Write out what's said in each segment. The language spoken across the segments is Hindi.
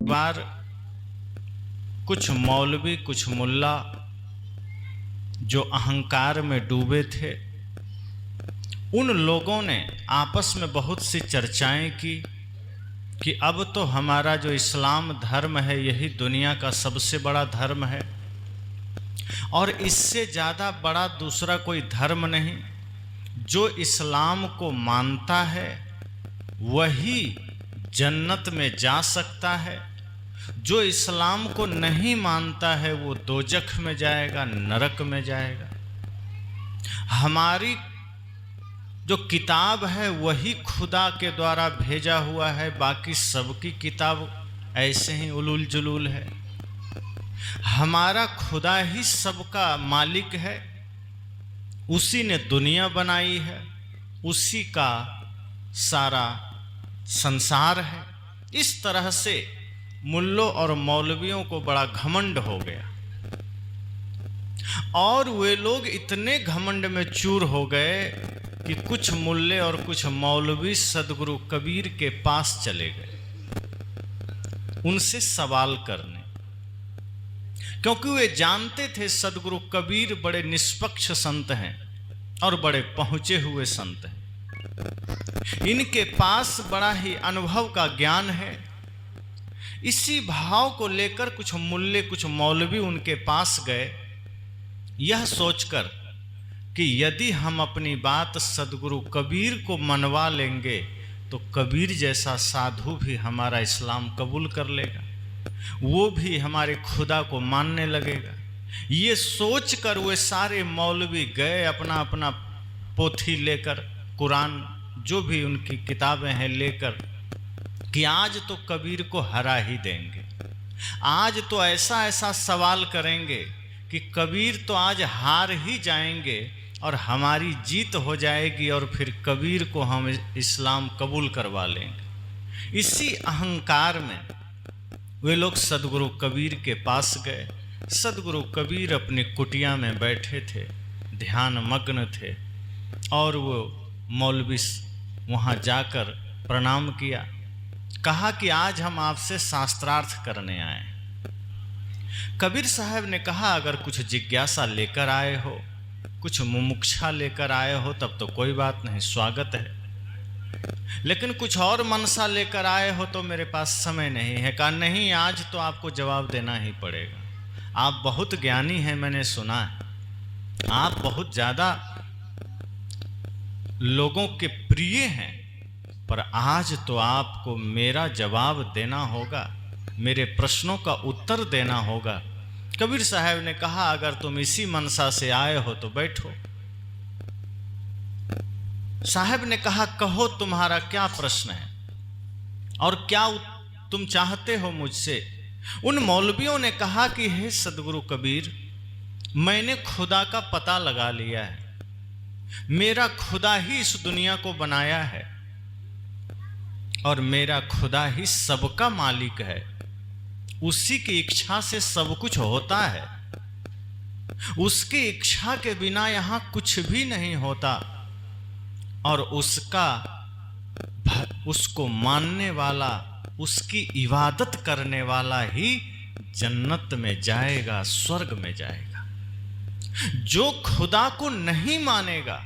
बार कुछ मौलवी कुछ मुल्ला जो अहंकार में डूबे थे, उन लोगों ने आपस में बहुत सी चर्चाएं की कि अब तो हमारा जो इस्लाम धर्म है यही दुनिया का सबसे बड़ा धर्म है और इससे ज़्यादा बड़ा दूसरा कोई धर्म नहीं। जो इस्लाम को मानता है वही जन्नत में जा सकता है, जो इस्लाम को नहीं मानता है वो दोजख में जाएगा, नरक में जाएगा। हमारी जो किताब है वही खुदा के द्वारा भेजा हुआ है, बाकी सबकी किताब ऐसे ही उलूल जुलूल है। हमारा खुदा ही सबका मालिक है, उसी ने दुनिया बनाई है, उसी का सारा संसार है। इस तरह से मुल्लों और मौलवियों को बड़ा घमंड हो गया और वे लोग इतने घमंड में चूर हो गए कि कुछ मुल्ले और कुछ मौलवी सदगुरु कबीर के पास चले गए उनसे सवाल करने, क्योंकि वे जानते थे सदगुरु कबीर बड़े निष्पक्ष संत हैं और बड़े पहुंचे हुए संत हैं। इनके पास बड़ा ही अनुभव का ज्ञान है। इसी भाव को लेकर कुछ मुल्ले कुछ मौलवी उनके पास गए, यह सोचकर कि यदि हम अपनी बात सदगुरु कबीर को मनवा लेंगे तो कबीर जैसा साधु भी हमारा इस्लाम कबूल कर लेगा, वो भी हमारे खुदा को मानने लगेगा। ये सोचकर वे सारे मौलवी गए अपना अपना पोथी लेकर, कुरान जो भी उनकी किताबें हैं लेकर, कि आज तो कबीर को हरा ही देंगे, आज तो ऐसा ऐसा सवाल करेंगे कि कबीर तो आज हार ही जाएंगे और हमारी जीत हो जाएगी और फिर कबीर को हम इस्लाम कबूल करवा लेंगे। इसी अहंकार में वे लोग सदगुरु कबीर के पास गए। सदगुरु कबीर अपनी कुटिया में बैठे थे, ध्यान मग्न थे और वो मौलवी वहाँ जाकर प्रणाम किया, कहा कि आज हम आपसे शास्त्रार्थ करने आए। कबीर साहब ने कहा अगर कुछ जिज्ञासा लेकर आए हो, कुछ मुमुक्षा लेकर आए हो तब तो कोई बात नहीं, स्वागत है, लेकिन कुछ और मनसा लेकर आए हो तो मेरे पास समय नहीं है। कहा नहीं, आज तो आपको जवाब देना ही पड़ेगा। आप बहुत ज्ञानी हैं, मैंने सुना है, आप बहुत ज़्यादा लोगों के प्रिय हैं, पर आज तो आपको मेरा जवाब देना होगा, मेरे प्रश्नों का उत्तर देना होगा। कबीर साहब ने कहा अगर तुम इसी मनसा से आए हो तो बैठो। साहब ने कहा कहो तुम्हारा क्या प्रश्न है और क्या तुम चाहते हो मुझसे। उन मौलवियों ने कहा कि हे सदगुरु कबीर, मैंने खुदा का पता लगा लिया है, मेरा खुदा ही इस दुनिया को बनाया है और मेरा खुदा ही सबका मालिक है, उसी की इच्छा से सब कुछ होता है, उसकी इच्छा के बिना यहां कुछ भी नहीं होता और उसको मानने वाला, उसकी इबादत करने वाला ही जन्नत में जाएगा, स्वर्ग में जाएगा। जो खुदा को नहीं मानेगा,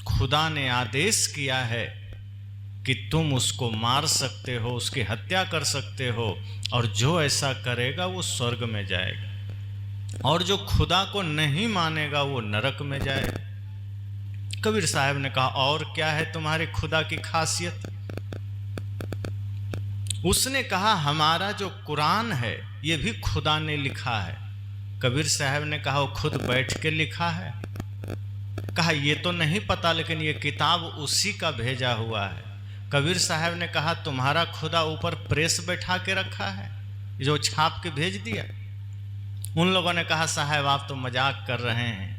खुदा ने आदेश किया है कि तुम उसको मार सकते हो, उसकी हत्या कर सकते हो और जो ऐसा करेगा वो स्वर्ग में जाएगा और जो खुदा को नहीं मानेगा वो नरक में जाएगा। कबीर साहब ने कहा और क्या है तुम्हारे खुदा की खासियत। उसने कहा हमारा जो कुरान है ये भी खुदा ने लिखा है। कबीर साहब ने कहा वो खुद बैठ के लिखा है। कहा ये तो नहीं पता, लेकिन ये किताब उसी का भेजा हुआ है। कबीर साहब ने कहा तुम्हारा खुदा ऊपर प्रेस बैठा के रखा है जो छाप के भेज दिया। उन लोगों ने कहा साहब आप तो मजाक कर रहे हैं,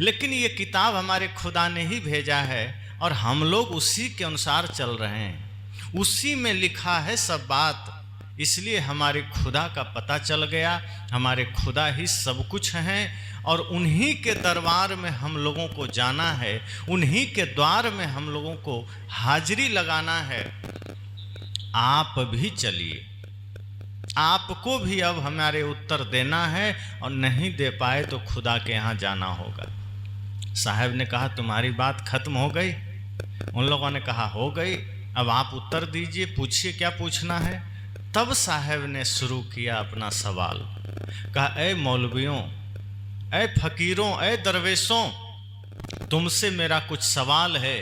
लेकिन ये किताब हमारे खुदा ने ही भेजा है और हम लोग उसी के अनुसार चल रहे हैं, उसी में लिखा है सब बात, इसलिए हमारे खुदा का पता चल गया। हमारे खुदा ही सब कुछ हैं और उन्हीं के दरबार में हम लोगों को जाना है, उन्हीं के द्वार में हम लोगों को हाजिरी लगाना है। आप भी चलिए। आपको भी अब हमारे उत्तर देना है, और नहीं दे पाए तो खुदा के यहाँ जाना होगा। साहब ने कहा तुम्हारी बात खत्म हो गई? उन लोगों ने कहा हो गई, अब आप उत्तर दीजिए, पूछिए क्या पूछना है। तब साहब ने शुरू किया अपना सवाल। कहा ए मौलवियों, ए फकीरों, ए दरवेशों, तुमसे मेरा कुछ सवाल है।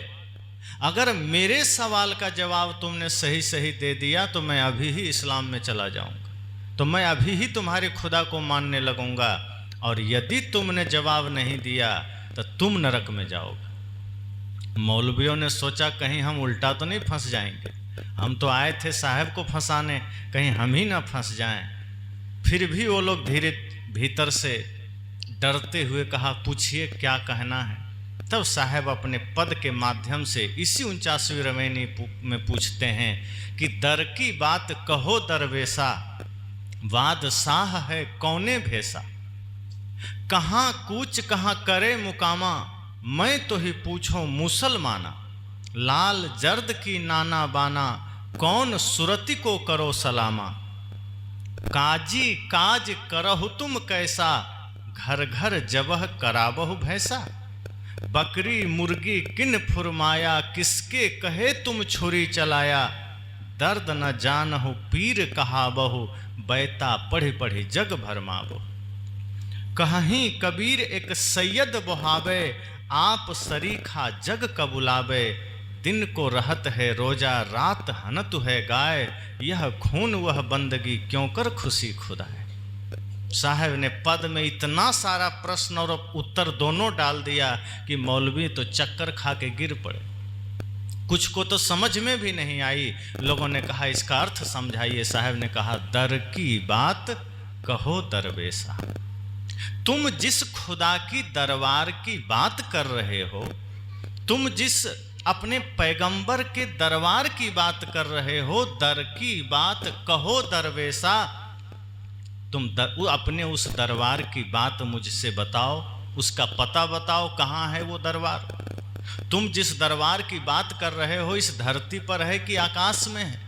अगर मेरे सवाल का जवाब तुमने सही सही दे दिया तो मैं अभी ही इस्लाम में चला जाऊंगा, तो मैं अभी ही तुम्हारे खुदा को मानने लगूंगा, और यदि तुमने जवाब नहीं दिया तो तुम नरक में जाओगे। मौलवियों ने सोचा कहीं हम उल्टा तो नहीं फंस जाएंगे, हम तो आए थे साहब को फंसाने, कहीं हम ही ना फंस जाएं। फिर भी वो लोग धीरे भीतर से डरते हुए कहा पूछिए क्या कहना है। तब साहब अपने पद के माध्यम से इसी 49वीं रमैनी में पूछते हैं कि दर की बात कहो दरवेशा, वाद साह है कौने भेसा। कहाँ कूच कहाँ करे मुकामा, मैं तो ही पूछो मुसलमाना। लाल जर्द की नाना बाना, कौन सुरती को करो सलामा। काजी काज करहु तुम कैसा, घर घर जबह कराबहु भैसा। बकरी मुर्गी किन फुरमाया, किसके कहे तुम छुरी चलाया। दर्द न जानहु पीर कहाबहु, बैता पढ़ी पढ़ी जग भरमाबहु। कहीं कबीर एक सैयद बहावे, आप सरीखा जग कबुलावे। दिन को रहत है रोजा, रात हनत है गाय। यह खून वह बंदगी, क्यों कर खुशी खुदाए। साहब ने पद में इतना सारा प्रश्न और उत्तर दोनों डाल दिया कि मौलवी तो चक्कर खा के गिर पड़े। कुछ को तो समझ में भी नहीं आई। लोगों ने कहा इसका अर्थ समझाइए। साहब ने कहा दर की बात कहो दरवेशा, तुम जिस खुदा की दरबार की बात कर रहे हो, तुम जिस अपने पैगंबर के दरबार की बात कर रहे हो, दर की बात कहो दरवेशा। तुम अपने उस दरबार की बात मुझसे बताओ, उसका पता बताओ, कहाँ है वो दरबार। तुम जिस दरबार की बात कर रहे हो इस धरती पर है कि आकाश में है।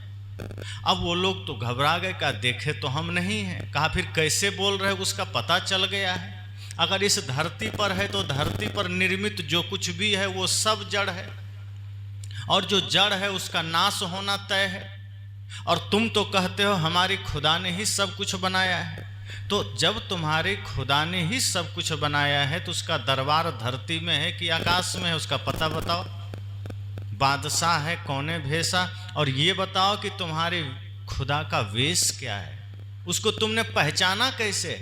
अब वो लोग तो घबरा गए, कहा देखे तो हम नहीं हैं। कहा फिर कैसे बोल रहे हो, उसका पता चल गया है। अगर इस धरती पर है तो धरती पर निर्मित जो कुछ भी है वो सब जड़ है, और जो जड़ है उसका नाश होना तय है। और तुम तो कहते हो हमारी खुदा ने ही सब कुछ बनाया है। तो जब तुम्हारे खुदा ने ही सब कुछ बनाया है तो उसका दरबार धरती में है कि आकाश में है, उसका पता बताओ। बादशाह है कौने भेसा, और ये बताओ कि तुम्हारे खुदा का वेश क्या है, उसको तुमने पहचाना कैसे,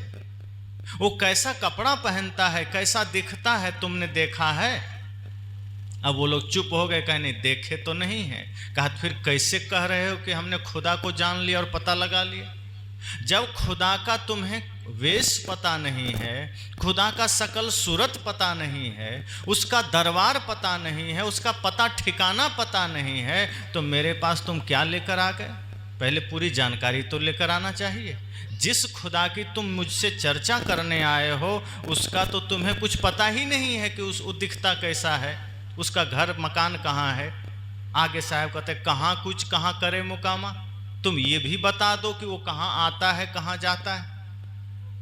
वो कैसा कपड़ा पहनता है, कैसा दिखता है, तुमने देखा है। अब वो लोग चुप हो गए, कहे नहीं देखे तो नहीं है। कहा फिर कैसे कह रहे हो कि हमने खुदा को जान लिया और पता लगा लिया। जब खुदा का तुम्हें वेश पता नहीं है, खुदा का सकल सूरत पता नहीं है, उसका दरबार पता नहीं है, उसका पता ठिकाना पता नहीं है, तो मेरे पास तुम क्या लेकर आ गए। पहले पूरी जानकारी तो लेकर आना चाहिए। जिस खुदा की तुम मुझसे चर्चा करने आए हो उसका तो तुम्हें कुछ पता ही नहीं है कि वो दिखता कैसा है, उसका घर मकान कहाँ है। आगे साहब कहते कहाँ कुछ कहाँ करे मुकामा, तुम ये भी बता दो कि वो कहाँ आता है कहाँ जाता है।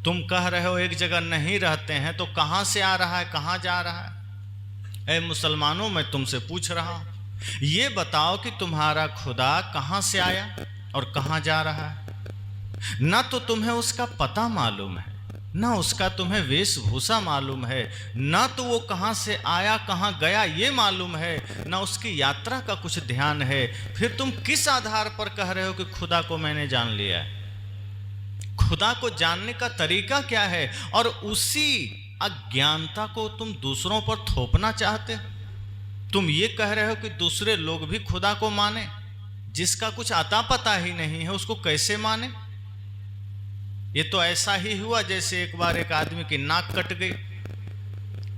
तुम कह रहे हो एक जगह नहीं रहते हैं, तो कहाँ से आ रहा है कहाँ जा रहा है। ए मुसलमानों, मैं तुमसे पूछ रहा हूँ, ये बताओ कि तुम्हारा खुदा कहाँ से आया और कहाँ जा रहा है। ना तो तुम्हें उसका पता मालूम है, ना उसका तुम्हें वेशभूषा मालूम है, ना तो वो कहाँ से आया कहाँ गया ये मालूम है, ना उसकी यात्रा का कुछ ध्यान है। फिर तुम किस आधार पर कह रहे हो कि खुदा को मैंने जान लिया है। खुदा को जानने का तरीका क्या है, और उसी अज्ञानता को तुम दूसरों पर थोपना चाहते हो। तुम ये कह रहे हो कि दूसरे लोग भी खुदा को माने, जिसका कुछ आता पता ही नहीं है उसको कैसे माने। ये तो ऐसा ही हुआ जैसे एक बार एक आदमी की नाक कट गई।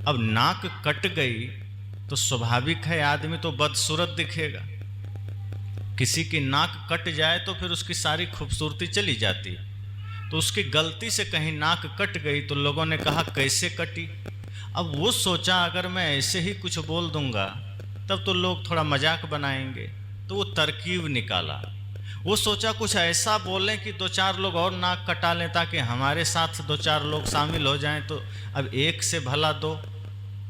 अब नाक कट गई तो स्वाभाविक है आदमी तो बदसूरत दिखेगा। किसी की नाक कट जाए तो फिर उसकी सारी खूबसूरती चली जाती है। तो उसकी गलती से कहीं नाक कट गई तो लोगों ने कहा कैसे कटी। अब वो सोचा अगर मैं ऐसे ही कुछ बोल दूंगा तब तो लोग थोड़ा मजाक बनाएंगे, तो वो तरकीब निकाला वो सोचा कुछ ऐसा बोलें कि 2-4 लोग और नाक कटा लें ताकि हमारे साथ 2-4 लोग शामिल हो जाएं। तो अब एक से भला दो,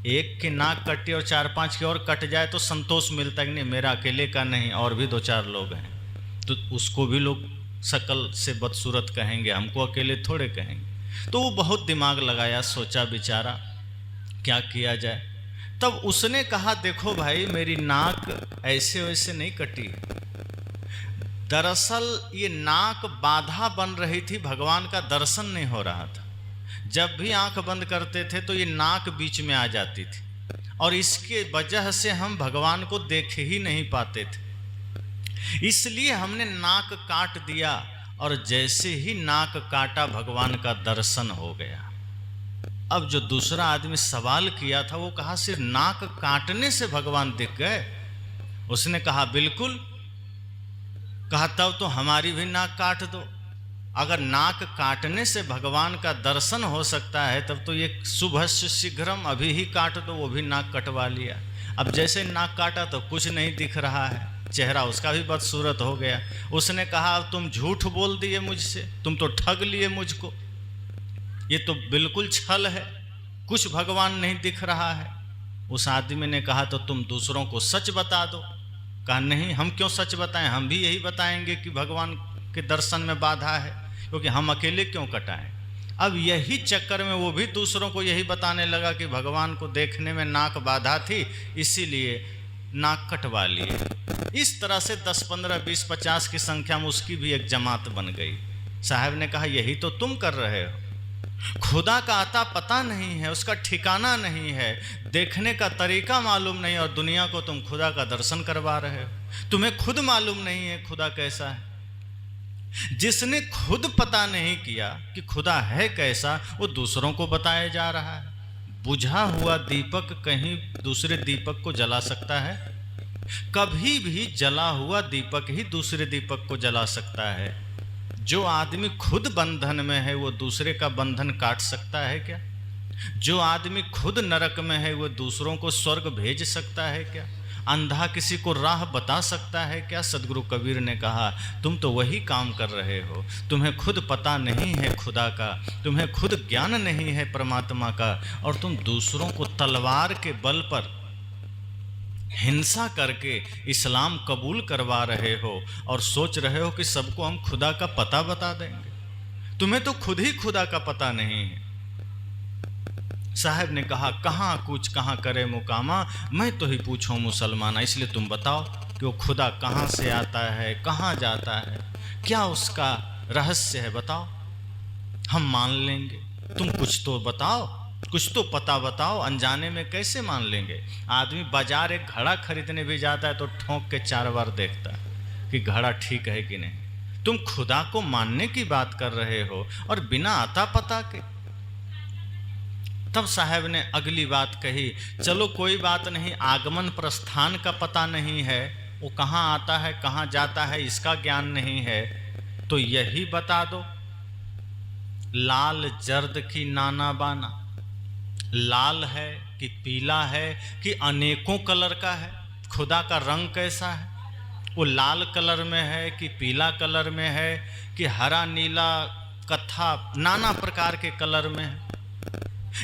एक की नाक कटी और 4-5 की और कट जाए तो संतोष मिलता है कि नहीं, मेरा अकेले का नहीं, और भी 2-4 लोग हैं, तो उसको भी लोग शकल से बदसूरत कहेंगे, हमको अकेले थोड़े कहेंगे। तो वो बहुत दिमाग लगाया, सोचा बेचारा क्या किया जाए। तब उसने कहा, देखो भाई, मेरी नाक ऐसे वैसे नहीं कटी। दरअसल ये नाक बाधा बन रही थी, भगवान का दर्शन नहीं हो रहा था। जब भी आंख बंद करते थे तो ये नाक बीच में आ जाती थी और इसके वजह से हम भगवान को देख ही नहीं पाते थे। इसलिए हमने नाक काट दिया और जैसे ही नाक काटा भगवान का दर्शन हो गया। अब जो दूसरा आदमी सवाल किया था वो कहा, सिर्फ नाक काटने से भगवान दिख गए? उसने कहा बिल्कुल। कहा तब तो हमारी भी नाक काट दो। अगर नाक काटने से भगवान का दर्शन हो सकता है तब तो ये शुभस्य शीघ्रम, अभी ही काट दो। वो भी नाक कटवा लिया। अब जैसे नाक काटा तो कुछ नहीं दिख रहा है, चेहरा उसका भी बदसूरत हो गया। उसने कहा, अब तुम झूठ बोल दिए मुझसे, तुम तो ठग लिए मुझको, ये तो बिल्कुल छल है, कुछ भगवान नहीं दिख रहा है। उस आदमी ने कहा, तो तुम दूसरों को सच बता दो। कहा नहीं, हम क्यों सच बताएं, हम भी यही बताएंगे कि भगवान के दर्शन में बाधा है, क्योंकि हम अकेले क्यों कटाएं। अब यही चक्कर में वो भी दूसरों को यही बताने लगा कि भगवान को देखने में नाक बाधा थी, इसीलिए नाक कटवा लिए। इस तरह से 10, 15, 20, 50 की संख्या में उसकी भी एक जमात बन गई। साहब ने कहा, यही तो तुम कर रहे हो। खुदा का आता पता नहीं है, उसका ठिकाना नहीं है, देखने का तरीका मालूम नहीं, और दुनिया को तुम खुदा का दर्शन करवा रहे हो। तुम्हें खुद मालूम नहीं है खुदा कैसा है। जिसने खुद पता नहीं किया कि खुदा है कैसा, वो दूसरों को बताया जा रहा है। बुझा हुआ दीपक कहीं दूसरे दीपक को जला सकता है? कभी भी जला हुआ दीपक ही दूसरे दीपक को जला सकता है। जो आदमी खुद बंधन में है वो दूसरे का बंधन काट सकता है क्या? जो आदमी खुद नरक में है वो दूसरों को स्वर्ग भेज सकता है क्या? अंधा किसी को राह बता सकता है क्या? सदगुरु कबीर ने कहा, तुम तो वही काम कर रहे हो। तुम्हें खुद पता नहीं है खुदा का, तुम्हें खुद ज्ञान नहीं है परमात्मा का, और तुम दूसरों को तलवार के बल पर हिंसा करके इस्लाम कबूल करवा रहे हो और सोच रहे हो कि सबको हम खुदा का पता बता देंगे। तुम्हें तो खुद ही खुदा का पता नहीं है। साहब ने कहा, कहाँ कूच कहाँ करे मुकामा, मैं तो ही पूछूं मुसलमाना, इसलिए तुम बताओ कि वो खुदा कहाँ से आता है, कहाँ जाता है, क्या उसका रहस्य है, बताओ, हम मान लेंगे। तुम कुछ तो बताओ, कुछ तो पता बताओ, अनजाने में कैसे मान लेंगे। आदमी बाजार एक घड़ा खरीदने भी जाता है तो ठोंक के 4 बार देखता है कि घड़ा ठीक है कि नहीं। तुम खुदा को मानने की बात कर रहे हो और बिना आता पता के। तब साहब ने अगली बात कही, चलो कोई बात नहीं, आगमन प्रस्थान का पता नहीं है, वो कहाँ आता है कहाँ जाता है इसका ज्ञान नहीं है, तो यही बता दो, लाल जर्द की नाना बाना, लाल है कि पीला है कि अनेकों कलर का है, खुदा का रंग कैसा है, वो लाल कलर में है कि पीला कलर में है कि हरा नीला कत्था नाना प्रकार के कलर में है,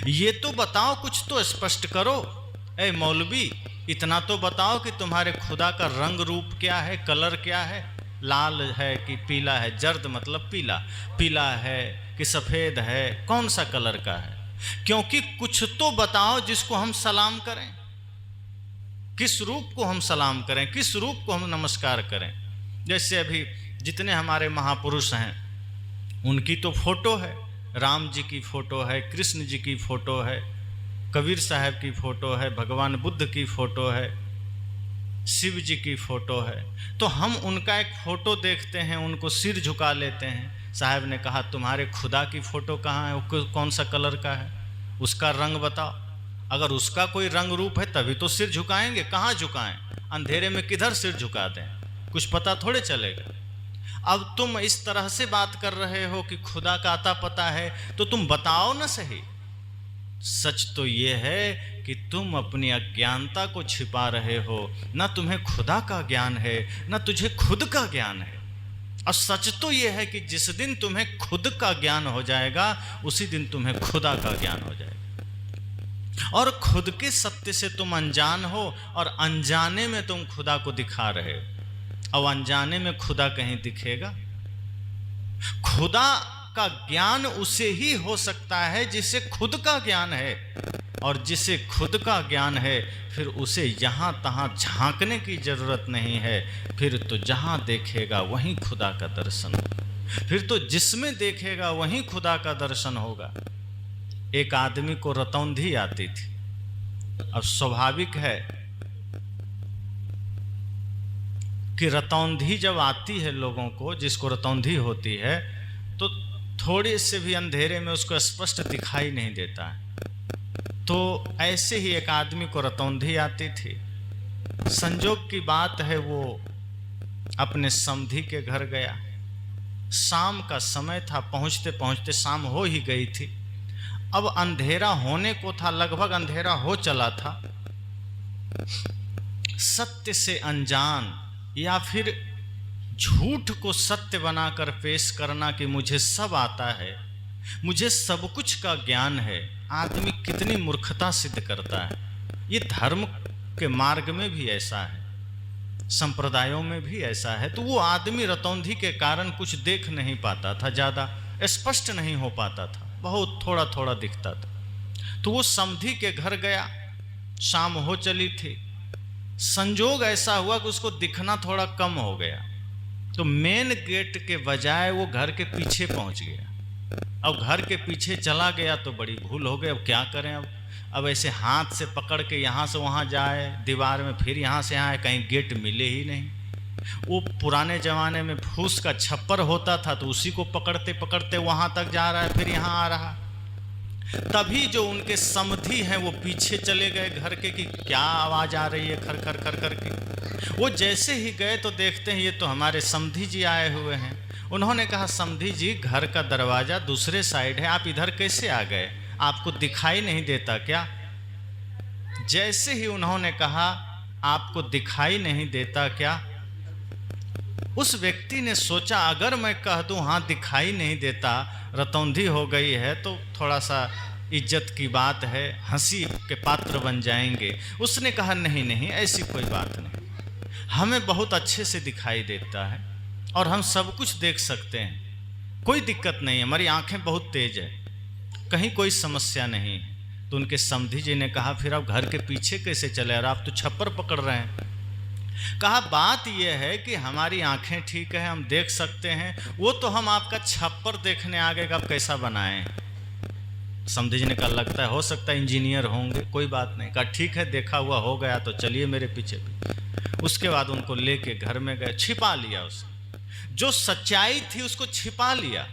ये तो बताओ, कुछ तो स्पष्ट करो। ए मौलवी, इतना तो बताओ कि तुम्हारे खुदा का रंग रूप क्या है, कलर क्या है, लाल है कि पीला है, जर्द मतलब पीला, पीला है कि सफ़ेद है, कौन सा कलर का है, क्योंकि कुछ तो बताओ जिसको हम सलाम करें, किस रूप को हम सलाम करें, किस रूप को हम नमस्कार करें। जैसे अभी जितने हमारे महापुरुष हैं उनकी तो फोटो है, राम जी की फ़ोटो है, कृष्ण जी की फ़ोटो है, कबीर साहब की फ़ोटो है, भगवान बुद्ध की फ़ोटो है, शिव जी की फ़ोटो है। तो हम उनका एक फ़ोटो देखते हैं, उनको सिर झुका लेते हैं। साहब ने कहा, तुम्हारे खुदा की फ़ोटो कहाँ है, वो कौन सा कलर का है, उसका रंग बताओ। अगर उसका कोई रंग रूप है तभी तो सिर झुकाएंगे, कहाँ झुकाएं, अंधेरे में किधर सिर झुका दें, कुछ पता थोड़े चलेगा। अब तुम इस तरह से बात कर रहे हो कि खुदा का आता पता है, तो तुम बताओ ना सही। सच तो ये है कि तुम अपनी अज्ञानता को छिपा रहे हो, ना तुम्हें खुदा का ज्ञान है ना तुझे खुद का ज्ञान है। और सच तो यह है कि जिस दिन तुम्हें खुद का ज्ञान हो जाएगा उसी दिन तुम्हें खुदा का ज्ञान हो जाएगा। और खुद के सत्य से तुम अनजान हो और अनजाने में तुम खुदा को दिखा रहे हो। और अनजाने में खुदा कहीं दिखेगा? खुदा का ज्ञान उसे ही हो सकता है जिसे खुद का ज्ञान है, और जिसे खुद का ज्ञान है फिर उसे यहाँ तहाँ झांकने की जरूरत नहीं है। फिर तो जहाँ देखेगा वहीं खुदा का दर्शन होगा, फिर तो जिसमें देखेगा वहीं खुदा का दर्शन होगा। एक आदमी को रतौंधी आती थी। अब स्वाभाविक है कि रतौंधी जब आती है लोगों को, जिसको रतौंधी होती है, तो थोड़े से भी अंधेरे में उसको स्पष्ट दिखाई नहीं देता है। तो ऐसे ही एक आदमी को रतौंधी आती थी। संजोग की बात है, वो अपने समधी के घर गया। शाम का समय था, पहुंचते पहुंचते शाम हो ही गई थी। अब अंधेरा होने को था, लगभग अंधेरा हो चला था। सत्य से अनजान या फिर झूठ को सत्य बनाकर पेश करना कि मुझे सब आता है, मुझे सब कुछ का ज्ञान है, आदमी कितनी मूर्खता सिद्ध करता है। ये धर्म के मार्ग में भी ऐसा है, संप्रदायों में भी ऐसा है। तो वो आदमी रतौंधी के कारण कुछ देख नहीं पाता था, ज़्यादा स्पष्ट नहीं हो पाता था, बहुत थोड़ा थोड़ा दिखता था। तो वो समधी के घर गया, शाम हो चली थी। संजोग ऐसा हुआ कि उसको दिखना थोड़ा कम हो गया, तो मेन गेट के बजाय वो घर के पीछे पहुंच गया। अब घर के पीछे चला गया तो बड़ी भूल हो गई। अब क्या करें? अब ऐसे हाथ से पकड़ के यहाँ से वहाँ जाए, दीवार में फिर यहाँ से आए, कहीं गेट मिले ही नहीं। वो पुराने ज़माने में फूस का छप्पर होता था, तो उसी को पकड़ते पकड़ते वहाँ तक जा रहा है, फिर यहाँ आ रहा। तभी जो उनके समधी हैं वो पीछे चले गए घर के कि क्या आवाज़ आ रही है खर खर खर कर के। वो जैसे ही गए तो देखते हैं ये तो हमारे समधी जी आए हुए हैं। उन्होंने कहा, समधी जी घर का दरवाज़ा दूसरे साइड है, आप इधर कैसे आ गए? आपको दिखाई नहीं देता क्या? जैसे ही उन्होंने कहा आपको दिखाई नहीं देता क्या, उस व्यक्ति ने सोचा अगर मैं कह दूं हाँ दिखाई नहीं देता, रतौंधी हो गई है तो थोड़ा सा इज्जत की बात है, हंसी के पात्र बन जाएंगे। उसने कहा नहीं नहीं, ऐसी कोई बात नहीं, हमें बहुत अच्छे से दिखाई देता है और हम सब कुछ देख सकते हैं, कोई दिक्कत नहीं है, हमारी आंखें बहुत तेज है, कहीं कोई समस्या नहीं है। तो उनके समधी जी ने कहा फिर आप घर के पीछे कैसे चले और आप तो छप्पर पकड़ रहे हैं? कहा बात यह है कि हमारी आंखें ठीक है, हम देख सकते हैं, वो तो हम आपका छप्पर देखने आ गए कि आप कैसा बनाएं। समधी जी ने कहा लगता है हो सकता है इंजीनियर होंगे, कोई बात नहीं। कहा ठीक है, देखा हुआ हो गया तो चलिए मेरे पीछे भी। उसके बाद उनको लेके घर में गए, छिपा लिया उसने, जो सच्चाई थी उसको छिपा लिया।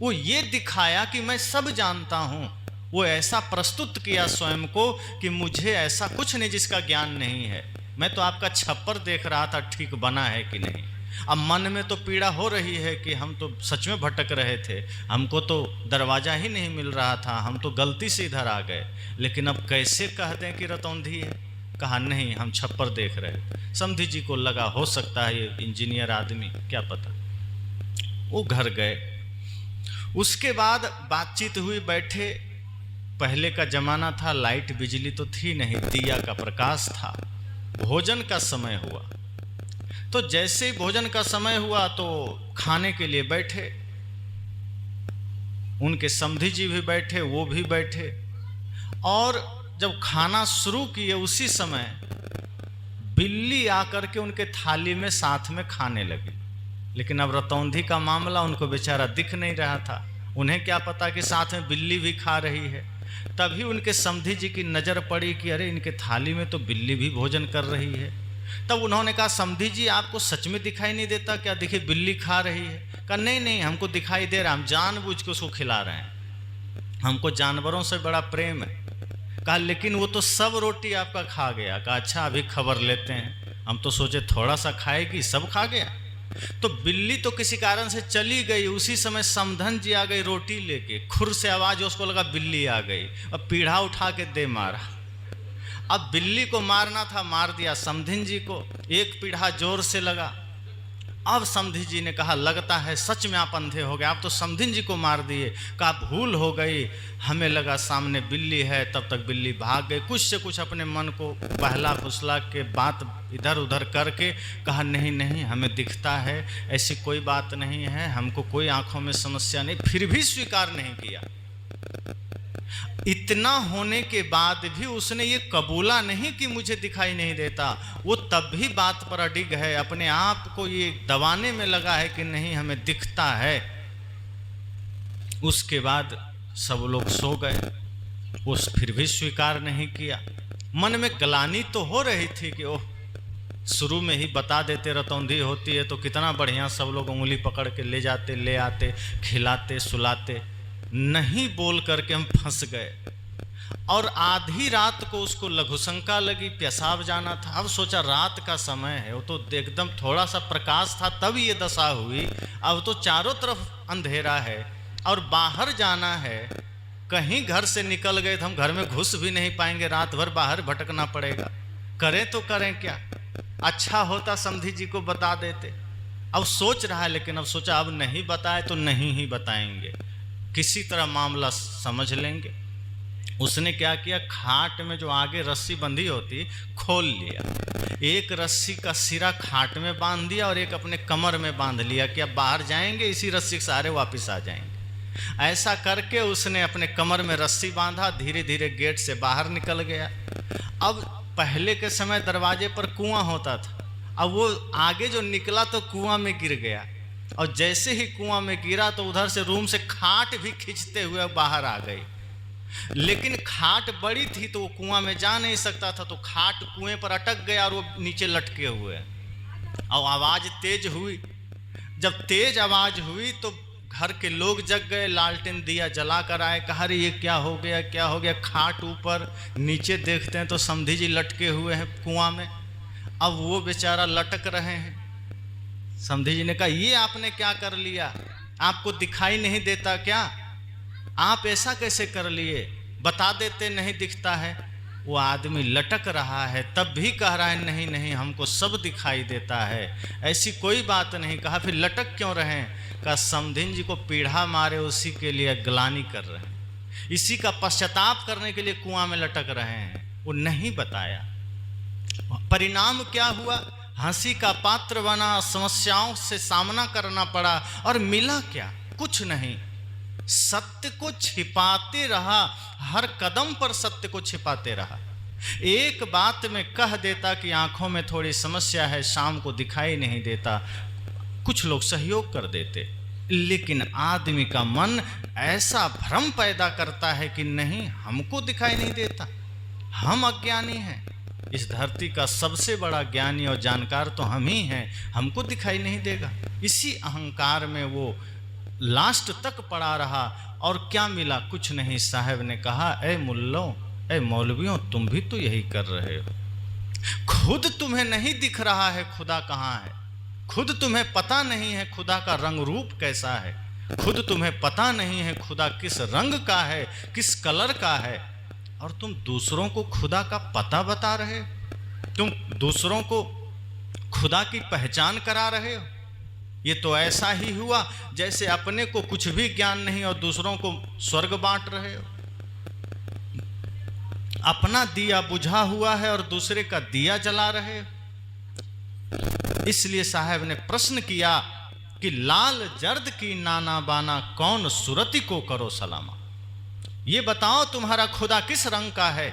वो ये दिखाया कि मैं सब जानता हूँ, वो ऐसा प्रस्तुत किया स्वयं को कि मुझे ऐसा कुछ नहीं जिसका ज्ञान नहीं है, मैं तो आपका छप्पर देख रहा था ठीक बना है कि नहीं। अब मन में तो पीड़ा हो रही है कि हम तो सच में भटक रहे थे, हमको तो दरवाज़ा ही नहीं मिल रहा था, हम तो गलती से इधर आ गए, लेकिन अब कैसे कह दें कि रतौंधी है। कहा नहीं, हम छप्पर देख रहे। समधी जी को लगा हो सकता है ये इंजीनियर आदमी, क्या पता। वो घर गए, उसके बाद बातचीत हुई, बैठे। पहले का ज़माना था, लाइट बिजली तो थी नहीं, दिया का प्रकाश था। भोजन का समय हुआ, तो जैसे ही भोजन का समय हुआ तो खाने के लिए बैठे। उनके समधी जी भी बैठे, वो भी बैठे, और जब खाना शुरू किए उसी समय बिल्ली आकर के उनके थाली में साथ में खाने लगी। लेकिन अब रतौंधी का मामला उनको बेचारा दिख नहीं रहा था, उन्हें क्या पता कि साथ में बिल्ली भी खा रही है। तभी उनके समधी जी की नज़र पड़ी कि अरे इनके थाली में तो बिल्ली भी भोजन कर रही है। तब उन्होंने कहा समधी जी आपको सच में दिखाई नहीं देता क्या, देखिए बिल्ली खा रही है। कहा नहीं नहीं, हमको दिखाई दे रहा, हम जानबूझ के उसको खिला रहे हैं, हमको जानवरों से बड़ा प्रेम है। कहा लेकिन वो तो सब रोटी आपका खा गया। कहा अच्छा अभी खबर लेते हैं, हम तो सोचे थोड़ा सा खाएगी, सब खा गया। तो बिल्ली तो किसी कारण से चली गई, उसी समय समधन जी आ गई रोटी लेके, खुर से आवाज, उसको लगा बिल्ली आ गई, अब पीढ़ा उठा के दे मारा। अब बिल्ली को मारना था, मार दिया समधन जी को, एक पीढ़ा जोर से लगा। अब समधी जी ने कहा लगता है सच में आप अंधे हो गए, आप तो समधिन जी को मार दिए। कहा भूल हो गई, हमें लगा सामने बिल्ली है, तब तक बिल्ली भाग गई। कुछ से कुछ अपने मन को बहला फुसला के बात इधर उधर करके कहा नहीं नहीं हमें दिखता है, ऐसी कोई बात नहीं है, हमको कोई आंखों में समस्या नहीं। फिर भी स्वीकार नहीं किया। इतना होने के बाद भी उसने ये कबूला नहीं कि मुझे दिखाई नहीं देता, वो तब भी बात पर अडिग है, अपने आप को ये दबाने में लगा है कि नहीं हमें दिखता है। उसके बाद सब लोग सो गए, वो फिर भी स्वीकार नहीं किया। मन में ग्लानि तो हो रही थी कि ओह शुरू में ही बता देते, रतौंधी होती है तो कितना बढ़िया सब लोग उंगली पकड़ के ले जाते, ले आते, खिलाते सुलाते। नहीं बोल करके हम फंस गए। और आधी रात को उसको लघुशंका लगी, पेशाब जाना था। अब सोचा रात का समय है, वो तो एकदम थोड़ा सा प्रकाश था तब ये दशा हुई, अब तो चारों तरफ अंधेरा है और बाहर जाना है। कहीं घर से निकल गए तो हम घर में घुस भी नहीं पाएंगे, रात भर बाहर भटकना पड़ेगा। करें तो करें क्या? अच्छा होता समधी जी को बता देते। अब सोच रहा है, लेकिन अब सोचा अब नहीं बताए तो नहीं ही बताएंगे, किसी तरह मामला समझ लेंगे। उसने क्या किया, खाट में जो आगे रस्सी बंधी होती खोल लिया, एक रस्सी का सिरा खाट में बांध दिया और एक अपने कमर में बांध लिया कि अब बाहर जाएंगे इसी रस्सी के सहारे वापस आ जाएंगे। ऐसा करके उसने अपने कमर में रस्सी बांधा, धीरे धीरे गेट से बाहर निकल गया। अब पहले के समय दरवाजे पर कुआं होता था, अब वो आगे जो निकला तो कुआं में गिर गया, और जैसे ही कुआं में गिरा तो उधर से रूम से खाट भी खींचते हुए बाहर आ गई। लेकिन खाट बड़ी थी तो वो कुआं में जा नहीं सकता था, तो खाट कुएं पर अटक गया और वो नीचे लटके हुए। और आवाज तेज हुई, जब तेज आवाज हुई तो घर के लोग जग गए, लालटेन दिया जला कर आए। कहा अरे ये क्या हो गया, क्या हो गया? खाट ऊपर, नीचे देखते हैं तो समधी जी लटके हुए हैं कुआं में। अब वो बेचारा लटक रहे हैं। समधी जी ने कहा ये आपने क्या कर लिया, आपको दिखाई नहीं देता क्या? आप ऐसा कैसे कर लिए, बता देते नहीं दिखता है। वो आदमी लटक रहा है तब भी कह रहा है नहीं नहीं हमको सब दिखाई देता है, ऐसी कोई बात नहीं। कहा फिर लटक क्यों रहे हैं? कहा समधिन जी को पीढ़ा मारे उसी के लिए ग्लानि कर रहे हैं, इसी का पश्चाताप करने के लिए कुआं में लटक रहे हैं। वो नहीं बताया। परिणाम क्या हुआ? हंसी का पात्र बना, समस्याओं से सामना करना पड़ा, और मिला क्या? कुछ नहीं। सत्य को छिपाते रहा, हर कदम पर सत्य को छिपाते रहा। एक बात में कह देता कि आंखों में थोड़ी समस्या है, शाम को दिखाई नहीं देता, कुछ लोग सहयोग कर देते। लेकिन आदमी का मन ऐसा भ्रम पैदा करता है कि नहीं हमको दिखाई नहीं देता, हम अज्ञानी हैं, इस धरती का सबसे बड़ा ज्ञानी और जानकार तो हम ही हैं, हमको दिखाई नहीं देगा। इसी अहंकार में वो लास्ट तक पड़ा रहा। और क्या मिला? कुछ नहीं। साहब ने कहा ए मुल्लों, ए मौलवियों, तुम भी तो यही कर रहे हो। खुद तुम्हें नहीं दिख रहा है खुदा कहाँ है, खुद तुम्हें पता नहीं है खुदा का रंग रूप कैसा है, खुद तुम्हें पता नहीं है खुदा किस रंग का है, किस कलर का है, और तुम दूसरों को खुदा का पता बता रहे हो, तुम दूसरों को खुदा की पहचान करा रहे हो। ये तो ऐसा ही हुआ जैसे अपने को कुछ भी ज्ञान नहीं और दूसरों को स्वर्ग बांट रहे हो। अपना दिया बुझा हुआ है और दूसरे का दिया जला रहे हो। इसलिए साहब ने प्रश्न किया कि लाल जर्द की नाना बाना कौन सुरती को करो सलामा। ये बताओ तुम्हारा खुदा किस रंग का है,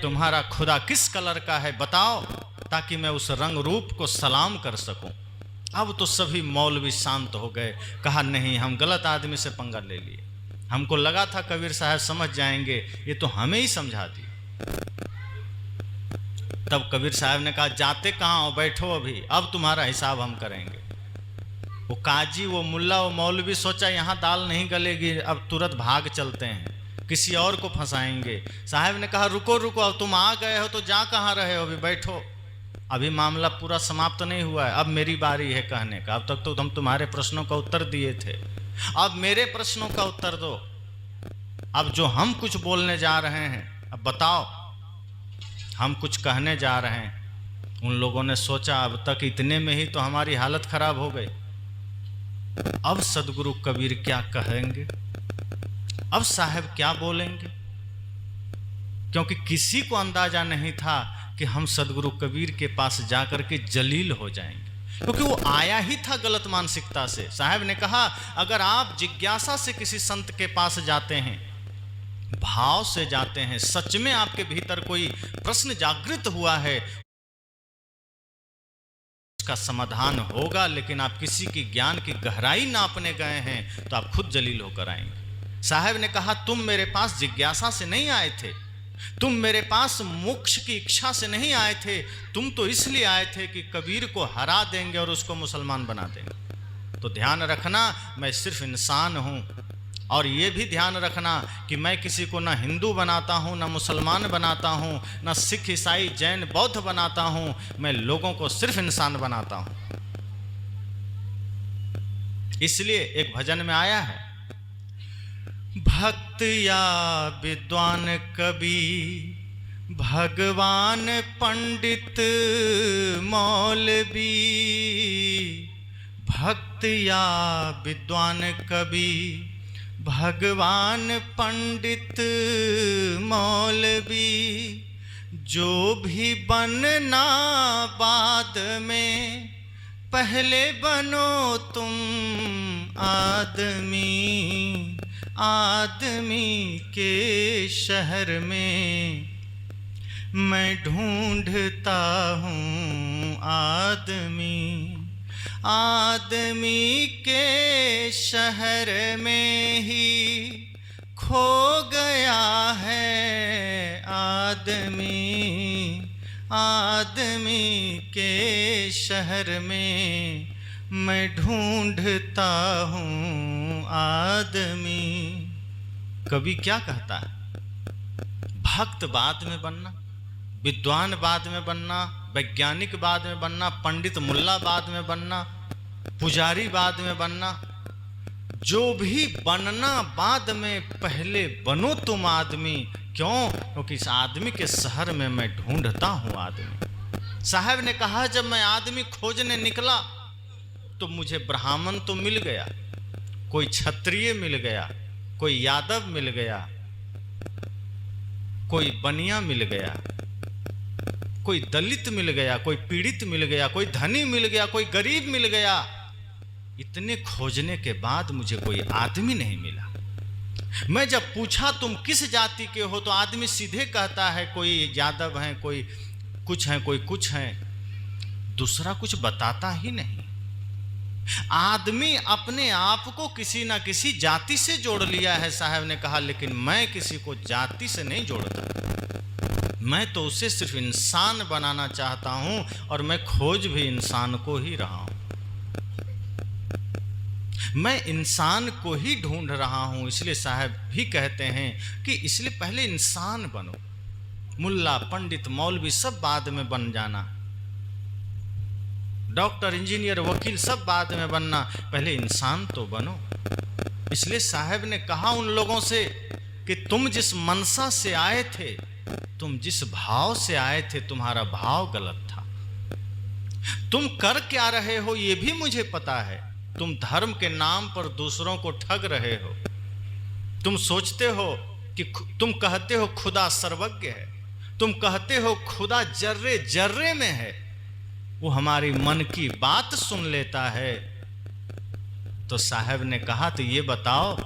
तुम्हारा खुदा किस कलर का है, बताओ, ताकि मैं उस रंग रूप को सलाम कर सकूं। अब तो सभी मौलवी शांत हो गए। कहा नहीं हम गलत आदमी से पंगा ले लिए, हमको लगा था कबीर साहब समझ जाएंगे, ये तो हमें ही समझा दी। तब कबीर साहब ने कहा जाते कहाँ हो, बैठो अभी, अब तुम्हारा हिसाब हम करेंगे। वो काजी, वो मुल्ला, वो मौलवी सोचा यहाँ दाल नहीं गलेगी, अब तुरंत भाग चलते हैं, किसी और को फंसाएंगे। साहब ने कहा रुको रुको, अब तुम आ गए हो तो जा कहाँ रहे हो, अभी बैठो, अभी मामला पूरा समाप्त नहीं हुआ है, अब मेरी बारी है कहने का। अब तक तो हम तुम्हारे प्रश्नों का उत्तर दिए थे, अब मेरे प्रश्नों का उत्तर दो। अब जो हम कुछ बोलने जा रहे हैं, अब बताओ, हम कुछ कहने जा रहे हैं, उन लोगों ने सोचा अब तक इतने में ही तो हमारी हालत खराब हो गई, अब सदगुरु कबीर क्या कहेंगे, अब साहब क्या बोलेंगे, क्योंकि किसी को अंदाजा नहीं था कि हम सदगुरु कबीर के पास जाकर के जलील हो जाएंगे, क्योंकि वो आया ही था गलत मानसिकता से। साहब ने कहा अगर आप जिज्ञासा से किसी संत के पास जाते हैं, भाव से जाते हैं, सच में आपके भीतर कोई प्रश्न जागृत हुआ है, उसका समाधान होगा। लेकिन आप किसी की ज्ञान की गहराई नापने गए हैं तो आप खुद जलील होकर आएंगे। साहब ने कहा तुम मेरे पास जिज्ञासा से नहीं आए थे, तुम मेरे पास मोक्ष की इच्छा से नहीं आए थे, तुम तो इसलिए आए थे कि कबीर को हरा देंगे और उसको मुसलमान बना देंगे। तो ध्यान रखना मैं सिर्फ इंसान हूँ, और ये भी ध्यान रखना कि मैं किसी को ना हिंदू बनाता हूँ, ना मुसलमान बनाता हूँ, ना सिख ईसाई जैन बौद्ध बनाता हूँ, मैं लोगों को सिर्फ इंसान बनाता हूँ। इसलिए एक भजन में आया है, भक्त या विद्वान कवि भगवान पंडित मौलवी, भक्त या विद्वान कवि भगवान पंडित मौलवी, जो भी बनना बाद में पहले बनो तुम आदमी, आदमी के शहर में मैं ढूंढता हूँ आदमी, आदमी के शहर में ही खो गया है आदमी, आदमी के शहर में मैं ढूंढता हूँ आदमी। कवि क्या कहता है, भक्त बाद में बनना, विद्वान बाद में बनना, वैज्ञानिक बाद में बनना, पंडित मुल्ला बाद में बनना, पुजारी बाद में बनना, जो भी बनना बाद में पहले बनो तुम आदमी। क्यों? क्योंकि इस आदमी के शहर में मैं ढूंढता हूँ आदमी। साहब ने कहा जब मैं आदमी खोजने निकला तो मुझे ब्राह्मण तो मिल गया, कोई क्षत्रिय मिल गया, कोई यादव मिल गया, कोई बनिया मिल गया, कोई दलित मिल गया, कोई पीड़ित मिल गया, कोई धनी मिल गया, कोई गरीब मिल गया। इतने खोजने के बाद मुझे कोई आदमी नहीं मिला। मैं जब पूछा तुम किस जाति के हो तो आदमी सीधे कहता है कोई यादव हैं, कोई कुछ हैं, कोई कुछ हैं, दूसरा कुछ बताता ही नहीं। आदमी अपने आप को किसी ना किसी जाति से जोड़ लिया है, साहब ने कहा, लेकिन मैं किसी को जाति से नहीं जोड़ता, मैं तो उसे सिर्फ इंसान बनाना चाहता हूं और मैं खोज भी इंसान को ही रहा हूं, मैं इंसान को ही ढूंढ रहा हूं। इसलिए साहब भी कहते हैं कि इसलिए पहले इंसान बनो, मुल्ला पंडित मौलवी सब बाद में बन जाना, डॉक्टर इंजीनियर वकील सब बाद में बनना, पहले इंसान तो बनो। इसलिए साहब ने कहा उन लोगों से कि तुम जिस मनसा से आए थे, तुम जिस भाव से आए थे, तुम्हारा भाव गलत था। तुम कर क्या रहे हो ये भी मुझे पता है, तुम धर्म के नाम पर दूसरों को ठग रहे हो। तुम सोचते हो कि तुम कहते हो खुदा सर्वज्ञ है, तुम कहते हो खुदा जर्रे जर्रे में है, वो हमारी मन की बात सुन लेता है। तो साहब ने कहा तो ये बताओ,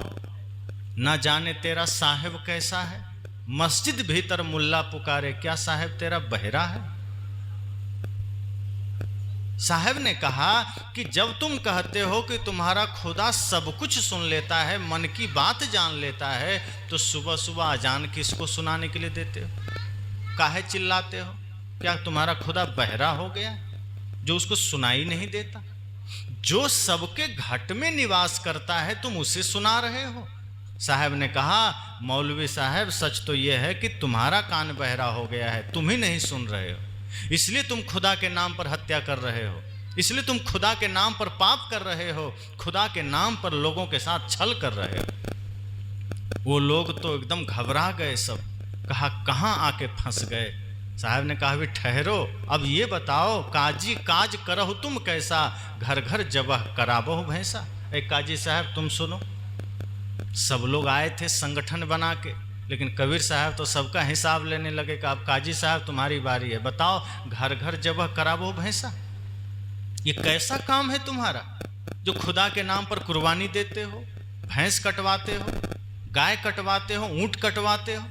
ना जाने तेरा साहिब कैसा है, मस्जिद भीतर मुल्ला पुकारे, क्या साहब तेरा बहरा है? साहब ने कहा कि जब तुम कहते हो कि तुम्हारा खुदा सब कुछ सुन लेता है, मन की बात जान लेता है, तो सुबह सुबह अजान किसको सुनाने के लिए देते हो? काहे चिल्लाते हो? क्या तुम्हारा खुदा बहरा हो गया जो उसको सुनाई नहीं देता? जो सबके घट में निवास करता है तुम उसे सुना रहे हो। साहब ने कहा मौलवी साहब सच तो यह है कि तुम्हारा कान बहरा हो गया है, तुम ही नहीं सुन रहे हो, इसलिए तुम खुदा के नाम पर हत्या कर रहे हो, इसलिए तुम खुदा के नाम पर पाप कर रहे हो, खुदा के नाम पर लोगों के साथ छल कर रहे हो। वो लोग तो एकदम घबरा गए सब, कहा कहाँ आके फंस गए। साहब ने कहा भी ठहरो, अब ये बताओ काजी काज करहु तुम कैसा, घर घर जबह कराबहु भैंसा। एक काजी साहब तुम सुनो, सब लोग आए थे संगठन बना के, लेकिन कबीर साहब तो सबका हिसाब लेने लगे कि अब काजी साहब तुम्हारी बारी है, बताओ घर घर जबह कराबहु भैंसा। ये कैसा काम है तुम्हारा जो खुदा के नाम पर कुर्बानी देते हो, भैंस कटवाते हो, गाय कटवाते हो, ऊंट कटवाते हो?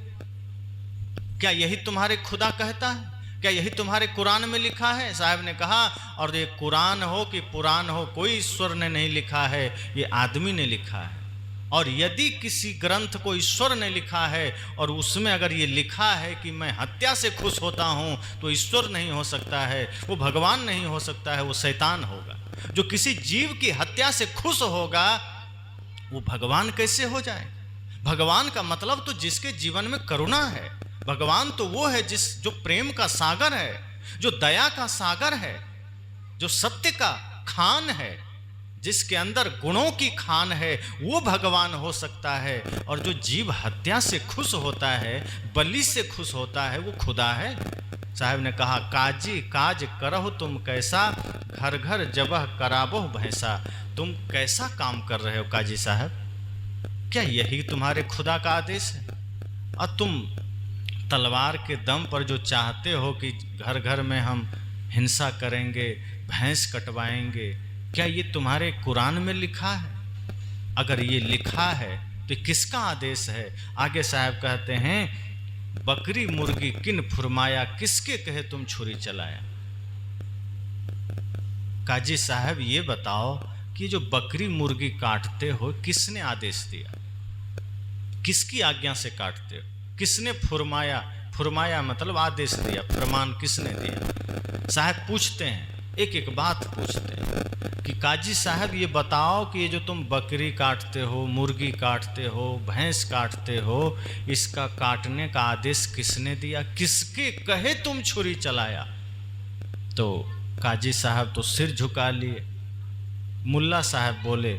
क्या यही तुम्हारे खुदा कहता है? क्या यही तुम्हारे कुरान में लिखा है? साहब ने कहा, और ये कुरान हो कि पुराण हो, कोई ईश्वर ने नहीं लिखा है, ये आदमी ने लिखा है। और यदि किसी ग्रंथ को ईश्वर ने लिखा है और उसमें अगर ये लिखा है कि मैं हत्या से खुश होता हूँ, तो ईश्वर नहीं हो सकता है, वो भगवान नहीं हो सकता है, वो शैतान होगा। जो किसी जीव की हत्या से खुश होगा वो भगवान कैसे हो जाए? भगवान का मतलब तो जिसके जीवन में करुणा है। भगवान तो वो है जो प्रेम का सागर है, जो दया का सागर है, जो सत्य का खान है, जिसके अंदर गुणों की खान है, वो भगवान हो सकता है। और जो जीव हत्या से खुश होता है, बलि से खुश होता है, वो खुदा है। साहब ने कहा, काजी काज करहु तुम कैसा, घर घर जबह कराबहु भैंसा। तुम कैसा काम कर रहे हो काजी साहब? क्या यही तुम्हारे खुदा का आदेश है? और तुम तलवार के दम पर जो चाहते हो कि घर घर में हम हिंसा करेंगे, भैंस कटवाएंगे, क्या ये तुम्हारे कुरान में लिखा है? अगर ये लिखा है तो किसका आदेश है? आगे साहब कहते हैं, बकरी मुर्गी किन फुरमाया, किसके कहे तुम छुरी चलाया। काजी साहब ये बताओ कि जो बकरी मुर्गी काटते हो किसने आदेश दिया? किसकी आज्ञा से काटते हो? किसने फुरमाया? फुरमाया मतलब आदेश दिया, फरमान किसने दिया? साहब पूछते हैं, एक एक बात पूछते हैं कि काजी साहब ये बताओ कि ये जो तुम बकरी काटते हो, मुर्गी काटते हो, भैंस काटते हो, इसका काटने का आदेश किसने दिया? किसके कहे तुम छुरी चलाया? तो काजी साहब तो सिर झुका लिए। मुल्ला साहब बोले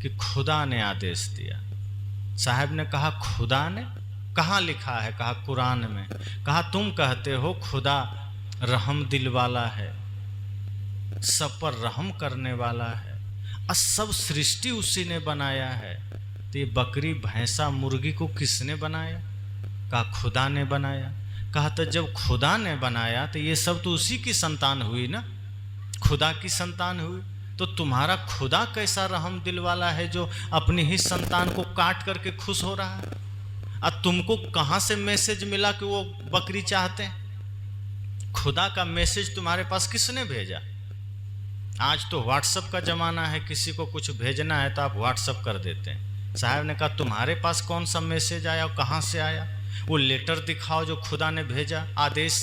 कि खुदा ने आदेश दिया। साहब ने कहा, खुदा ने? कहाँ लिखा है? कहा कुरान में। कहा तुम कहते हो खुदा रहम दिल वाला है, सब पर रहम करने वाला है, और सब सृष्टि उसी ने बनाया है, तो ये बकरी भैंसा मुर्गी को किसने बनाया? कहा खुदा ने बनाया। कहा तो जब खुदा ने बनाया तो ये सब तो उसी की संतान हुई ना, खुदा की संतान हुई। तो तुम्हारा खुदा कैसा रहम दिल वाला है जो अपनी ही संतान को काट करके खुश हो रहा है? और तुमको कहाँ से मैसेज मिला कि वो बकरी चाहते हैं? खुदा का मैसेज तुम्हारे पास किसने भेजा? आज तो व्हाट्सएप का ज़माना है, किसी को कुछ भेजना है तो आप व्हाट्सएप कर देते हैं। साहब ने कहा तुम्हारे पास कौन सा मैसेज आया और कहाँ से आया? वो लेटर दिखाओ जो खुदा ने भेजा, आदेश,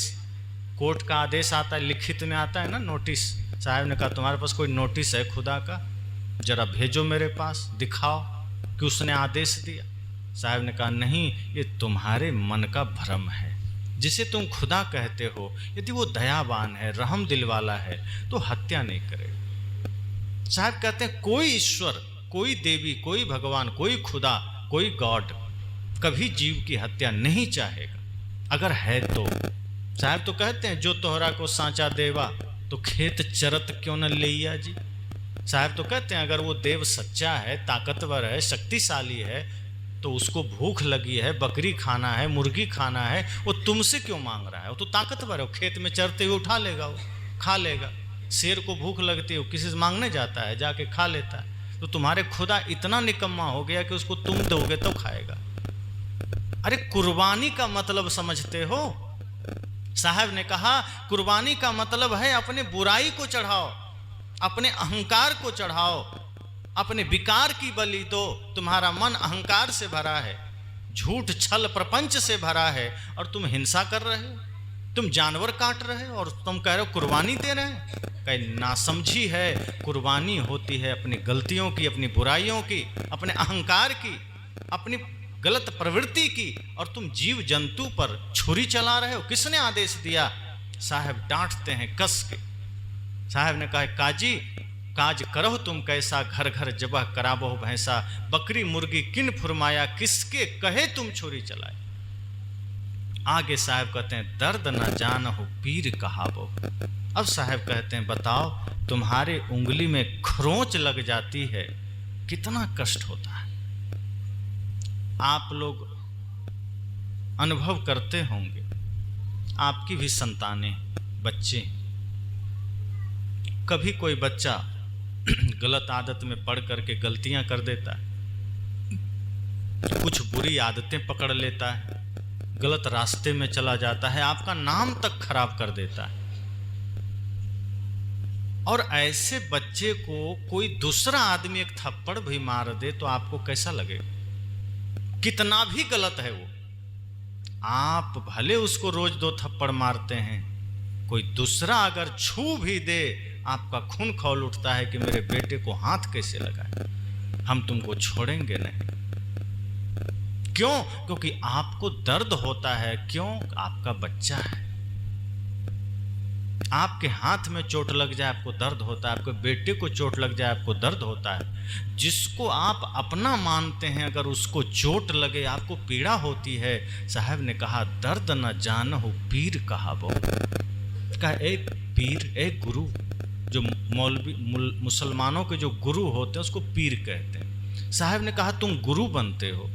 कोर्ट का आदेश आता है, लिखित में आता है ना, नोटिस। साहब ने कहा तुम्हारे पास कोई नोटिस है खुदा का? जरा भेजो मेरे पास, दिखाओ कि उसने आदेश दिया। साहब ने कहा नहीं, ये तुम्हारे मन का भ्रम है। जिसे तुम खुदा कहते हो, यदि वो दयावान है, रहम दिल वाला है, तो हत्या नहीं करेगा। साहब कहते हैं कोई ईश्वर, कोई देवी, कोई भगवान, कोई खुदा, कोई गॉड कभी जीव की हत्या नहीं चाहेगा। अगर है तो साहब तो कहते हैं जो तोहरा को सांचा देवा, तो खेत चरत क्यों न लिया जी। साहब तो कहते हैं अगर वो देव सच्चा है, ताकतवर है, शक्तिशाली है, तो उसको भूख लगी है, बकरी खाना है, मुर्गी खाना है, वो तुमसे क्यों मांग रहा है? वो तो ताकतवर है, वो खेत में चरते हुए उठा लेगा, वो खा लेगा। शेर को भूख लगती है, वो किसी से मांगने जाता है, जाके खा लेता है। तो तुम्हारे खुदा इतना निकम्मा हो गया कि उसको तुम दोगे तो खाएगा। अरे कुर्बानी का मतलब समझते हो? साहब ने कहा कुर्बानी का मतलब है अपने बुराई को चढ़ाओ, अपने अहंकार को चढ़ाओ, अपने विकार की बलि दो। तुम्हारा मन अहंकार से भरा है, झूठ छल प्रपंच से भरा है, और तुम हिंसा कर रहे हो, तुम जानवर काट रहे हो और तुम कह रहे हो कुर्बानी दे रहे हैं। कहीं नासमझी है। कुर्बानी होती है अपनी गलतियों की, अपनी बुराइयों की, अपने अहंकार की, अपनी गलत प्रवृत्ति की, और तुम जीव जंतु पर छुरी चला रहे हो। किसने आदेश दिया? साहब डांटते हैं कस के। साहब ने कहा काजी काज करहो तुम कैसा, घर घर जबह कराबहो भैंसा, बकरी मुर्गी किन फुरमाया, किसके कहे तुम छुरी चलाए। आगे साहब कहते हैं दर्द न जानहु पीर कहावो। अब साहब कहते हैं बताओ तुम्हारे उंगली में खरोंच लग जाती है, कितना कष्ट होता है। आप लोग अनुभव करते होंगे, आपकी भी संतानें, बच्चे, कभी कोई बच्चा गलत आदत में पड़ करके गलतियां कर देता है, कुछ बुरी आदतें पकड़ लेता है, गलत रास्ते में चला जाता है, आपका नाम तक खराब कर देता है। और ऐसे बच्चे को कोई दूसरा आदमी एक थप्पड़ भी मार दे तो आपको कैसा लगेगा? कितना भी गलत है वो, आप भले उसको रोज 2 थप्पड़ मारते हैं, कोई दूसरा अगर छू भी दे आपका खून खौल उठता है कि मेरे बेटे को हाथ कैसे लगाए, हम तुमको छोड़ेंगे नहीं। क्यों? क्योंकि आपको दर्द होता है। क्यों? आपका बच्चा है। आपके हाथ में चोट लग जाए आपको दर्द होता है, आपके बेटे को चोट लग जाए आपको दर्द होता है। जिसको आप अपना मानते हैं अगर उसको चोट लगे आपको पीड़ा होती है। साहब ने कहा दर्द न जानहु पीर कहावो। का एक पीर, एक गुरु, जो मौलवी मुसलमानों के जो गुरु होते हैं उसको पीर कहते हैं। साहब ने कहा तुम गुरु बनते हो,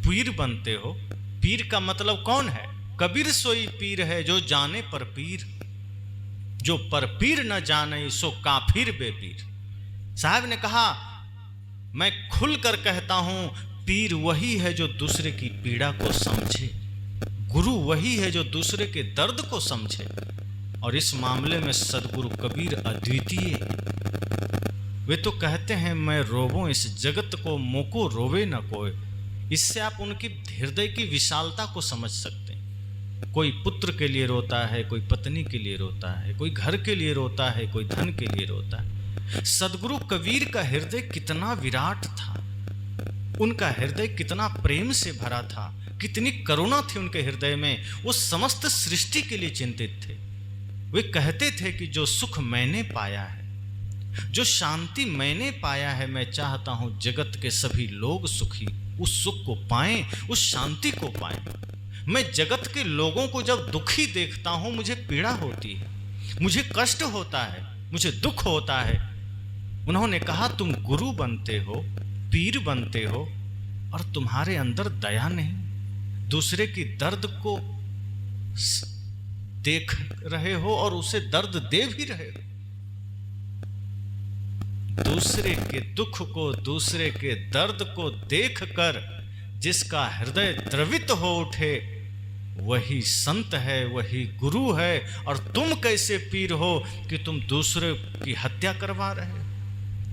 पीर बनते हो। पीर का मतलब कौन है? कबीर सोई पीर है जो जाने पर पीर, जो पर पीर न जाने सो काफिर बेपीर। साहब ने कहा मैं खुलकर कहता हूं, पीर वही है जो दूसरे की पीड़ा को समझे, गुरु वही है जो दूसरे के दर्द को समझे। और इस मामले में सदगुरु कबीर अद्वितीय है। वे तो कहते हैं मैं रोवूं इस जगत को, मोको रोवे न कोई। इससे आप उनकी हृदय की विशालता को समझ सकते हैं। कोई पुत्र के लिए रोता है, कोई पत्नी के लिए रोता है, कोई घर के लिए रोता है, कोई धन के लिए रोता है। सदगुरु कबीर का हृदय कितना विराट था, उनका हृदय कितना प्रेम से भरा था, कितनी करुणा थी उनके हृदय में। वो समस्त सृष्टि के लिए चिंतित थे। वे कहते थे कि जो सुख मैंने पाया है, जो शांति मैंने पाया है, मैं चाहता हूं जगत के सभी लोग सुखी उस सुख को पाएं, उस शांति को पाएं। मैं जगत के लोगों को जब दुखी देखता हूं मुझे पीड़ा होती है, मुझे कष्ट होता है, मुझे दुख होता है। उन्होंने कहा तुम गुरु बनते हो, पीर बनते हो और तुम्हारे अंदर दया नहीं, दूसरे की दर्द को देख रहे हो और उसे दर्द दे भी रहे हो। दूसरे के दुख को, दूसरे के दर्द को देखकर जिसका हृदय द्रवित हो उठे वही संत है, वही गुरु है। और तुम कैसे पीर हो कि तुम दूसरे की हत्या करवा रहे हो?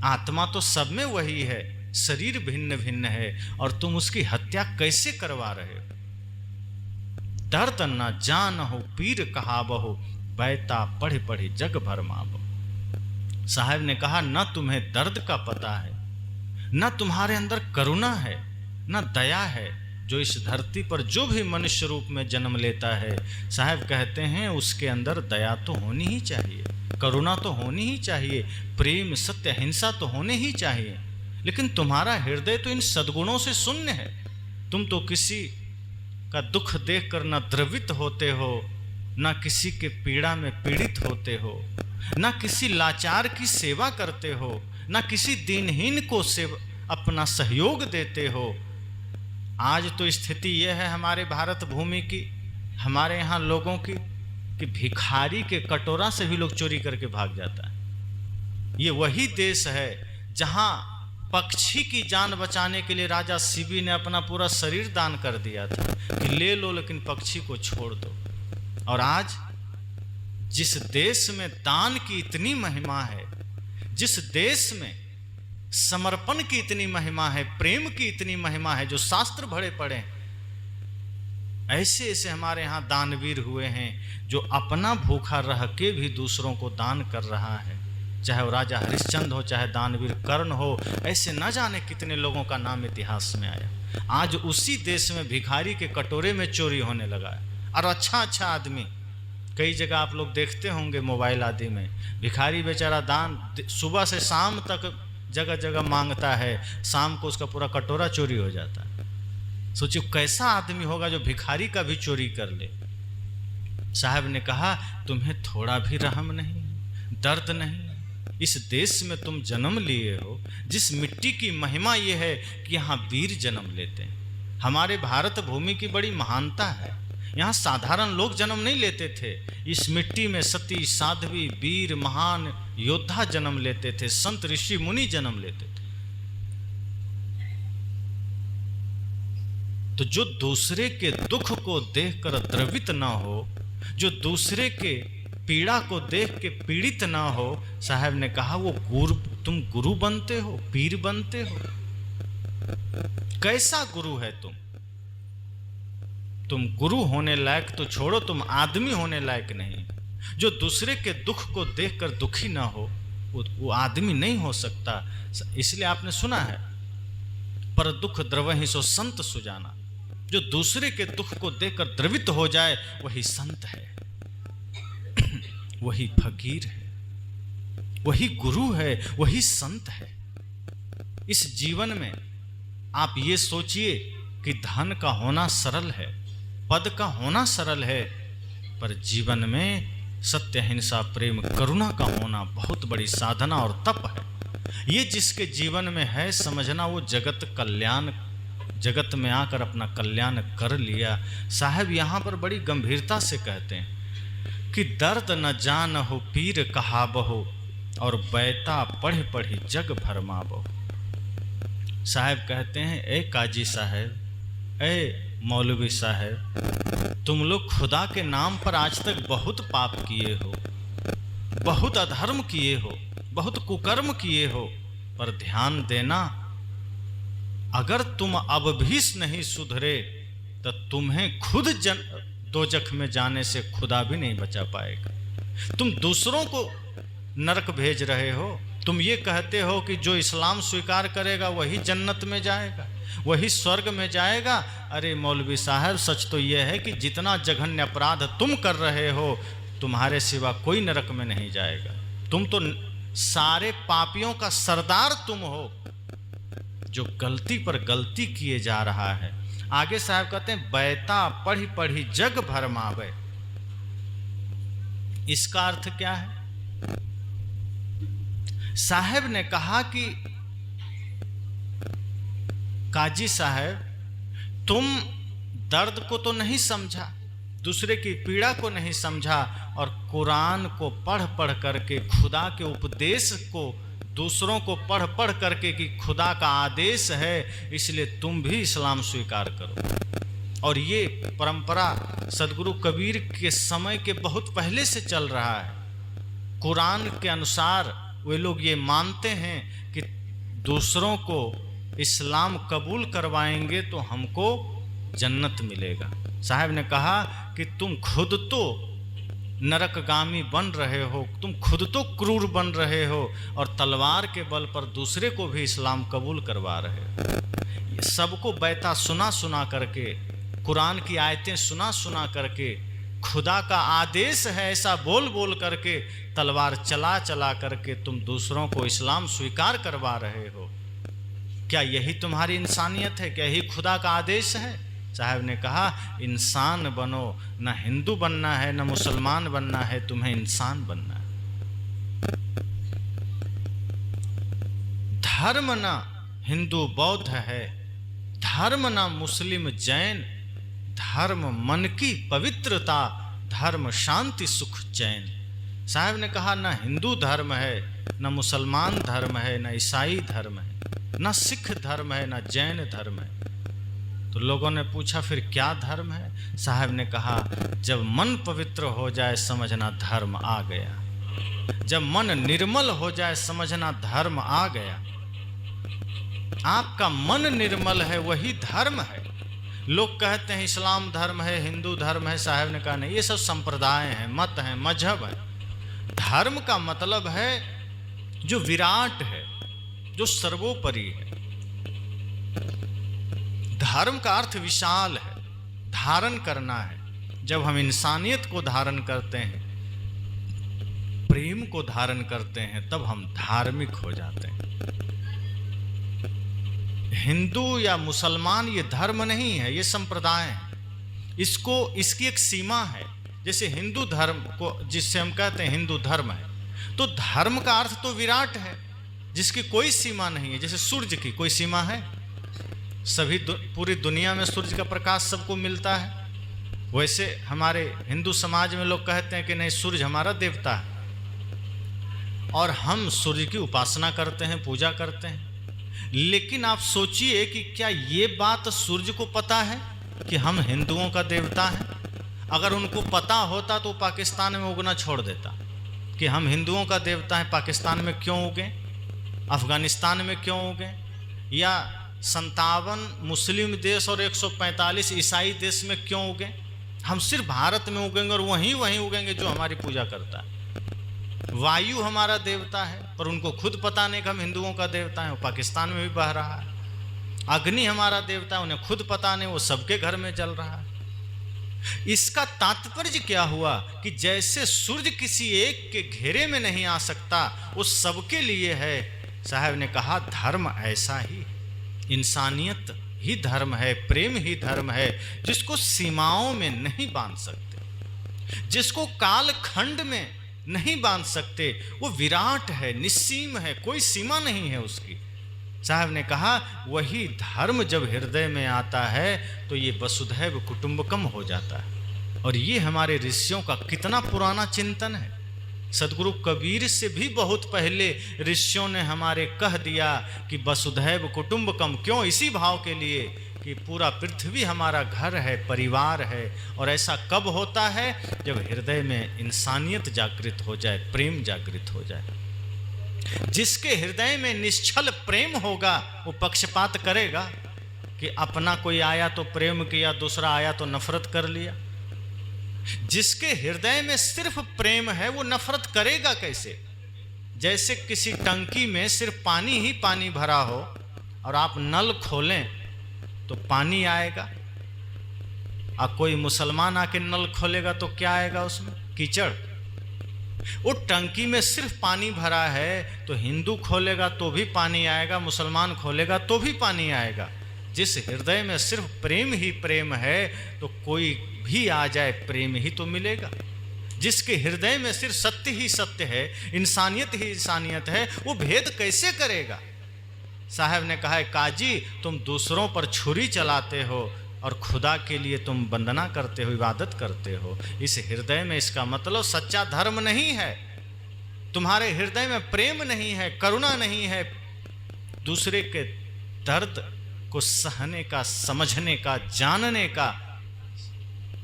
आत्मा तो सब में वही है, शरीर भिन्न भिन्न है और तुम उसकी हत्या कैसे करवा रहे हो? दर्द न जानहु पीर कहावहु, बैता पढ़े पढ़े जग भर मावो। साहब ने कहा न तुम्हें दर्द का पता है, न तुम्हारे अंदर करुणा है, न दया है। जो इस धरती पर जो भी मनुष्य रूप में जन्म लेता है, साहब कहते हैं उसके अंदर दया तो होनी ही चाहिए, करुणा तो होनी ही चाहिए, प्रेम, सत्य, हिंसा तो होने ही चाहिए। लेकिन तुम्हारा हृदय तो इन सद्गुणों से शून्य है। तुम तो किसी का दुख देखकर न द्रवित होते हो, न किसी के पीड़ा में पीड़ित होते हो, न किसी लाचार की सेवा करते हो, न किसी दीनहीन को अपना सहयोग देते हो। आज तो स्थिति यह है हमारे भारत भूमि की, हमारे यहाँ लोगों की, कि भिखारी के कटोरा से भी लोग चोरी करके भाग जाता है। ये वही देश है जहाँ पक्षी की जान बचाने के लिए राजा शिवी ने अपना पूरा शरीर दान कर दिया था कि ले लो लेकिन पक्षी को छोड़ दो। और आज जिस देश में दान की इतनी महिमा है, जिस देश में समर्पण की इतनी महिमा है, प्रेम की इतनी महिमा है, जो शास्त्र भरे पड़े हैं, ऐसे ऐसे हमारे यहाँ दानवीर हुए हैं जो अपना भूखा रह के भी दूसरों को दान कर रहा है। चाहे वो राजा हरिश्चंद्र हो, चाहे दानवीर कर्ण हो, ऐसे न जाने कितने लोगों का नाम इतिहास में आया। आज उसी देश में भिखारी के कटोरे में चोरी होने लगा है। और अच्छा अच्छा आदमी, कई जगह आप लोग देखते होंगे मोबाइल आदि में, भिखारी बेचारा दान सुबह से शाम तक जगह जगह मांगता है, शाम को उसका पूरा कटोरा चोरी हो जाता है। सोचिए कैसा आदमी होगा जो भिखारी का भी चोरी कर ले। साहब ने कहा, तुम्हें थोड़ा भी रहम नहीं, दर्द नहीं? इस देश में तुम जन्म लिए हो, जिस मिट्टी की महिमा ये है कि यहाँ वीर जन्म लेते हैं। हमारे भारत भूमि की बड़ी महानता है, यहाँ साधारण लोग जन्म नहीं लेते थे। इस मिट्टी में सती, साध्वी, वीर, महान योद्धा जन्म लेते थे, संत, ऋषि, मुनि जन्म लेते थे। तो जो दूसरे के दुख को देखकर द्रवित ना हो, जो दूसरे के पीड़ा को देख के पीड़ित ना हो, साहब ने कहा वो गुरु, तुम गुरु बनते हो, पीर बनते हो। कैसा गुरु है तुम गुरु होने लायक तो छोड़ो, तुम आदमी होने लायक नहीं। जो दूसरे के दुख को देखकर दुखी ना हो, वो आदमी नहीं हो सकता। इसलिए आपने सुना है, पर दुख द्रवहि सो संत सुजाना। जो दूसरे के दुख को देखकर द्रवित हो जाए, वही संत है, वही फकीर है, वही गुरु है, वही संत है। इस जीवन में आप ये सोचिए कि धन का होना सरल है, पद का होना सरल है, पर जीवन में सत्य, अहिंसा, प्रेम, करुणा का होना बहुत बड़ी साधना और तप है। ये जिसके जीवन में है, समझना वो जगत में आकर अपना कल्याण कर लिया। साहब यहाँ पर बड़ी गंभीरता से कहते हैं कि दर्द न जान हो पीर कहाबहो, और बैता पढ़ पढ़ी जग भरमाबहो। साहब कहते हैं, ए काजी साहब, ए मौलवी साहब, तुम लोग खुदा के नाम पर आज तक बहुत पाप किए हो, बहुत अधर्म किए हो, बहुत कुकर्म किए हो, पर ध्यान देना, अगर तुम अब भी नहीं सुधरे तो तुम्हें खुद दोजख में जाने से खुदा भी नहीं बचा पाएगा। तुम दूसरों को नरक भेज रहे हो। तुम ये कहते हो कि जो इस्लाम स्वीकार करेगा वही जन्नत में जाएगा, वही स्वर्ग में जाएगा। अरे मौलवी साहब, सच तो यह है कि जितना जघन्य अपराध तुम कर रहे हो, तुम्हारे सिवा कोई नरक में नहीं जाएगा। तुम तो सारे पापियों का सरदार तुम हो, जो गलती पर गलती किए जा रहा है। आगे साहब कहते हैं, बैता पढ़ी पढ़ी जग भरमावे। इसका अर्थ क्या है? साहब ने कहा कि काजी साहब, तुम दर्द को तो नहीं समझा, दूसरे की पीड़ा को नहीं समझा, और कुरान को पढ़ पढ़ करके, खुदा के उपदेश को दूसरों को पढ़ पढ़ करके कि खुदा का आदेश है, इसलिए तुम भी इस्लाम स्वीकार करो। और ये परंपरा सदगुरु कबीर के समय के बहुत पहले से चल रहा है। कुरान के अनुसार वे लोग ये मानते हैं कि दूसरों को इस्लाम कबूल करवाएंगे तो हमको जन्नत मिलेगा। साहब ने कहा कि तुम खुद तो नरकगामी बन रहे हो, तुम खुद तो क्रूर बन रहे हो, और तलवार के बल पर दूसरे को भी इस्लाम कबूल करवा रहे हो। सबको बैता सुना सुना करके, कुरान की आयतें सुना सुना करके, खुदा का आदेश है ऐसा बोल बोल करके, तलवार चला चला करके तुम दूसरों को इस्लाम स्वीकार करवा रहे हो। क्या यही तुम्हारी इंसानियत है? क्या यही खुदा का आदेश है? साहब ने कहा, इंसान बनो, न हिंदू बनना है, न मुसलमान बनना है, तुम्हें इंसान बनना है। धर्म न हिंदू बौद्ध है, धर्म न मुस्लिम जैन, धर्म मन की पवित्रता, धर्म शांति सुख चैन। साहब ने कहा, न हिंदू धर्म है, न मुसलमान धर्म है, न ईसाई धर्म है, न सिख धर्म है, न जैन धर्म है। तो लोगों ने पूछा, फिर क्या धर्म है? साहब ने कहा, जब मन पवित्र हो जाए समझना धर्म आ गया, जब मन निर्मल हो जाए समझना धर्म आ गया। आपका मन निर्मल है वही धर्म है। लोग कहते हैं इस्लाम धर्म है, हिंदू धर्म है। साहब ने कहा, नहीं, ये सब संप्रदाय हैं, मत हैं, मजहब है। धर्म का मतलब है जो विराट है, जो सर्वोपरि है। धर्म का अर्थ विशाल है, धारण करना है। जब हम इंसानियत को धारण करते हैं, प्रेम को धारण करते हैं, तब हम धार्मिक हो जाते हैं। हिंदू या मुसलमान ये धर्म नहीं है, ये संप्रदाय है। इसकी एक सीमा है। जैसे हिंदू धर्म को जिससे हम कहते हैं हिंदू धर्म है, तो धर्म का अर्थ तो विराट है जिसकी कोई सीमा नहीं है। जैसे सूर्य की कोई सीमा है, सभी पूरी दुनिया में सूर्य का प्रकाश सबको मिलता है। वैसे हमारे हिंदू समाज में लोग कहते हैं कि नहीं, सूर्य हमारा देवता है और हम सूर्य की उपासना करते हैं, पूजा करते हैं। लेकिन आप सोचिए कि क्या ये बात सूर्य को पता है कि हम हिंदुओं का देवता है? अगर उनको पता होता तो पाकिस्तान में उगना छोड़ देता कि हम हिंदुओं का देवता है। पाकिस्तान में क्यों उगे, अफगानिस्तान में क्यों उगे, या 57 मुस्लिम देश और 145 ईसाई देश में क्यों उगे? हम सिर्फ भारत में उगेंगे और वहीं उगेंगे जो हमारी पूजा करता है। वायु हमारा देवता है पर उनको खुद पता नहीं कि हम हिंदुओं का देवता है, वो पाकिस्तान में भी बह रहा है। अग्नि हमारा देवता है, उन्हें खुद पता नहीं, वो सबके घर में जल रहा है। इसका तात्पर्य क्या हुआ कि जैसे सूर्य किसी एक के घेरे में नहीं आ सकता, वो सबके लिए है। साहब ने कहा धर्म ऐसा ही, इंसानियत ही धर्म है, प्रेम ही धर्म है, जिसको सीमाओं में नहीं बांध सकते, जिसको काल खंड में नहीं बांध सकते। वो विराट है, निस्सीम है, कोई सीमा नहीं है उसकी। साहब ने कहा वही धर्म जब हृदय में आता है तो ये वसुधैव कुटुंबकम हो जाता है। और ये हमारे ऋषियों का कितना पुराना चिंतन है। सदगुरु कबीर से भी बहुत पहले ऋषियों ने हमारे कह दिया कि वसुधैव कुटुंबकम। क्यों? इसी भाव के लिए कि पूरा पृथ्वी हमारा घर है, परिवार है। और ऐसा कब होता है? जब हृदय में इंसानियत जागृत हो जाए, प्रेम जागृत हो जाए। जिसके हृदय में निश्चल प्रेम होगा वो पक्षपात करेगा कि अपना कोई आया तो प्रेम किया, दूसरा आया तो नफरत कर लिया। जिसके हृदय में सिर्फ प्रेम है वो नफरत करेगा कैसे? जैसे किसी टंकी में सिर्फ पानी ही पानी भरा हो और आप नल खोलें तो पानी आएगा, और कोई मुसलमान आके नल खोलेगा तो क्या आएगा उसमें? कीचड़। वो टंकी में सिर्फ पानी भरा है तो हिंदू खोलेगा तो भी पानी आएगा, मुसलमान खोलेगा तो भी पानी आएगा। जिस हृदय में सिर्फ प्रेम ही प्रेम है तो कोई भी आ जाए प्रेम ही तो मिलेगा। जिसके हृदय में सिर्फ सत्य ही सत्य है, इंसानियत ही इंसानियत है, वो भेद कैसे करेगा? साहब ने कहा है काजी तुम दूसरों पर छुरी चलाते हो और खुदा के लिए तुम वंदना करते हो, इबादत करते हो। इस हृदय में इसका मतलब सच्चा धर्म नहीं है। तुम्हारे हृदय में प्रेम नहीं है, करुणा नहीं है, दूसरे के दर्द को सहने का, समझने का, जानने का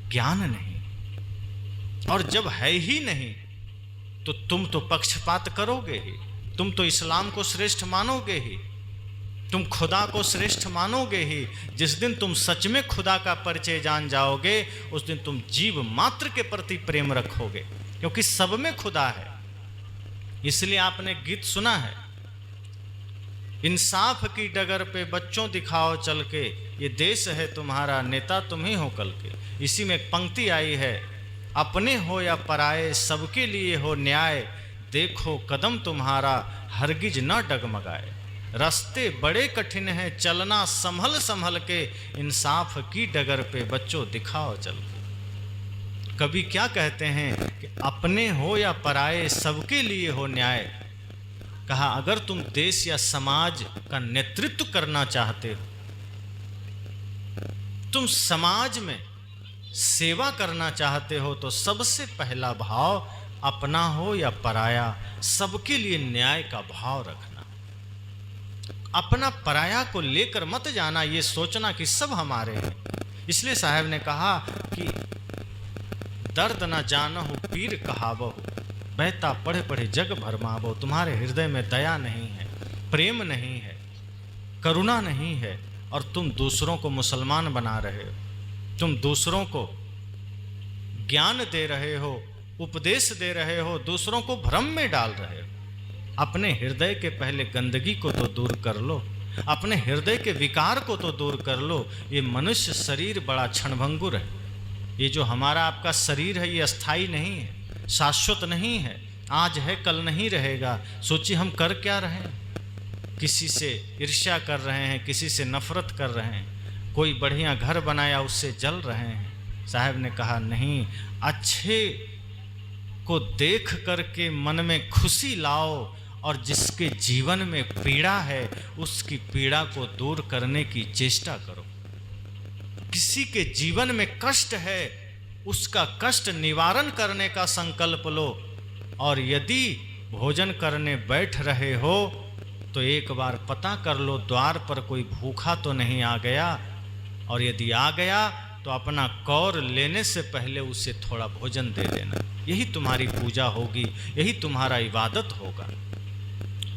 ज्ञान नहीं। और जब है ही नहीं तो तुम तो पक्षपात करोगे ही, तुम तो इस्लाम को श्रेष्ठ मानोगे ही, तुम खुदा को श्रेष्ठ मानोगे ही। जिस दिन तुम सच में खुदा का परिचय जान जाओगे उस दिन तुम जीव मात्र के प्रति प्रेम रखोगे, क्योंकि सब में खुदा है। इसलिए आपने गीत सुना है, इंसाफ की डगर पे बच्चों दिखाओ चल के, ये देश है तुम्हारा, नेता तुम ही हो कल के। इसी में एक पंक्ति आई है, अपने हो या पराए सबके लिए हो न्याय, देखो कदम तुम्हारा हरगिज न डगमगाए। रास्ते बड़े कठिन हैं चलना संभल संभल के, इंसाफ की डगर पे बच्चों दिखाओ चल के। कभी क्या कहते हैं कि अपने हो या पराए सबके लिए हो न्याय। कहा अगर तुम देश या समाज का नेतृत्व करना चाहते हो, तुम समाज में सेवा करना चाहते हो, तो सबसे पहला भाव अपना हो या पराया सबके लिए न्याय का भाव रखना। अपना पराया को लेकर मत जाना, ये सोचना कि सब हमारे हैं। इसलिए साहब ने कहा कि दर्द न जानहु पीर कहावहु, बहता पढ़े पढ़े जग भरमावो। तुम्हारे हृदय में दया नहीं है, प्रेम नहीं है, करुणा नहीं है, और तुम दूसरों को मुसलमान बना रहे हो, तुम दूसरों को ज्ञान दे रहे हो, उपदेश दे रहे हो, दूसरों को भ्रम में डाल रहे हो। अपने हृदय के पहले गंदगी को तो दूर कर लो, अपने हृदय के विकार को तो दूर कर लो। ये मनुष्य शरीर बड़ा क्षणभंगुर है। ये जो हमारा आपका शरीर है ये अस्थाई नहीं है, शाश्वत नहीं है, आज है कल नहीं रहेगा। सोचिए हम कर क्या रहे हैं? किसी से ईर्ष्या कर रहे हैं, किसी से नफरत कर रहे हैं, कोई बढ़िया घर बनाया उससे जल रहे हैं, साहब ने कहा नहीं, अच्छे को देख करके मन में खुशी लाओ और जिसके जीवन में पीड़ा है उसकी पीड़ा को दूर करने की चेष्टा करो। किसी के जीवन में कष्ट है उसका कष्ट निवारण करने का संकल्प लो, और यदि भोजन करने बैठ रहे हो तो एक बार पता कर लो द्वार पर कोई भूखा तो नहीं आ गया, और यदि आ गया तो अपना कौर लेने से पहले उसे थोड़ा भोजन दे देना। यही तुम्हारी पूजा होगी, यही तुम्हारा इबादत होगा।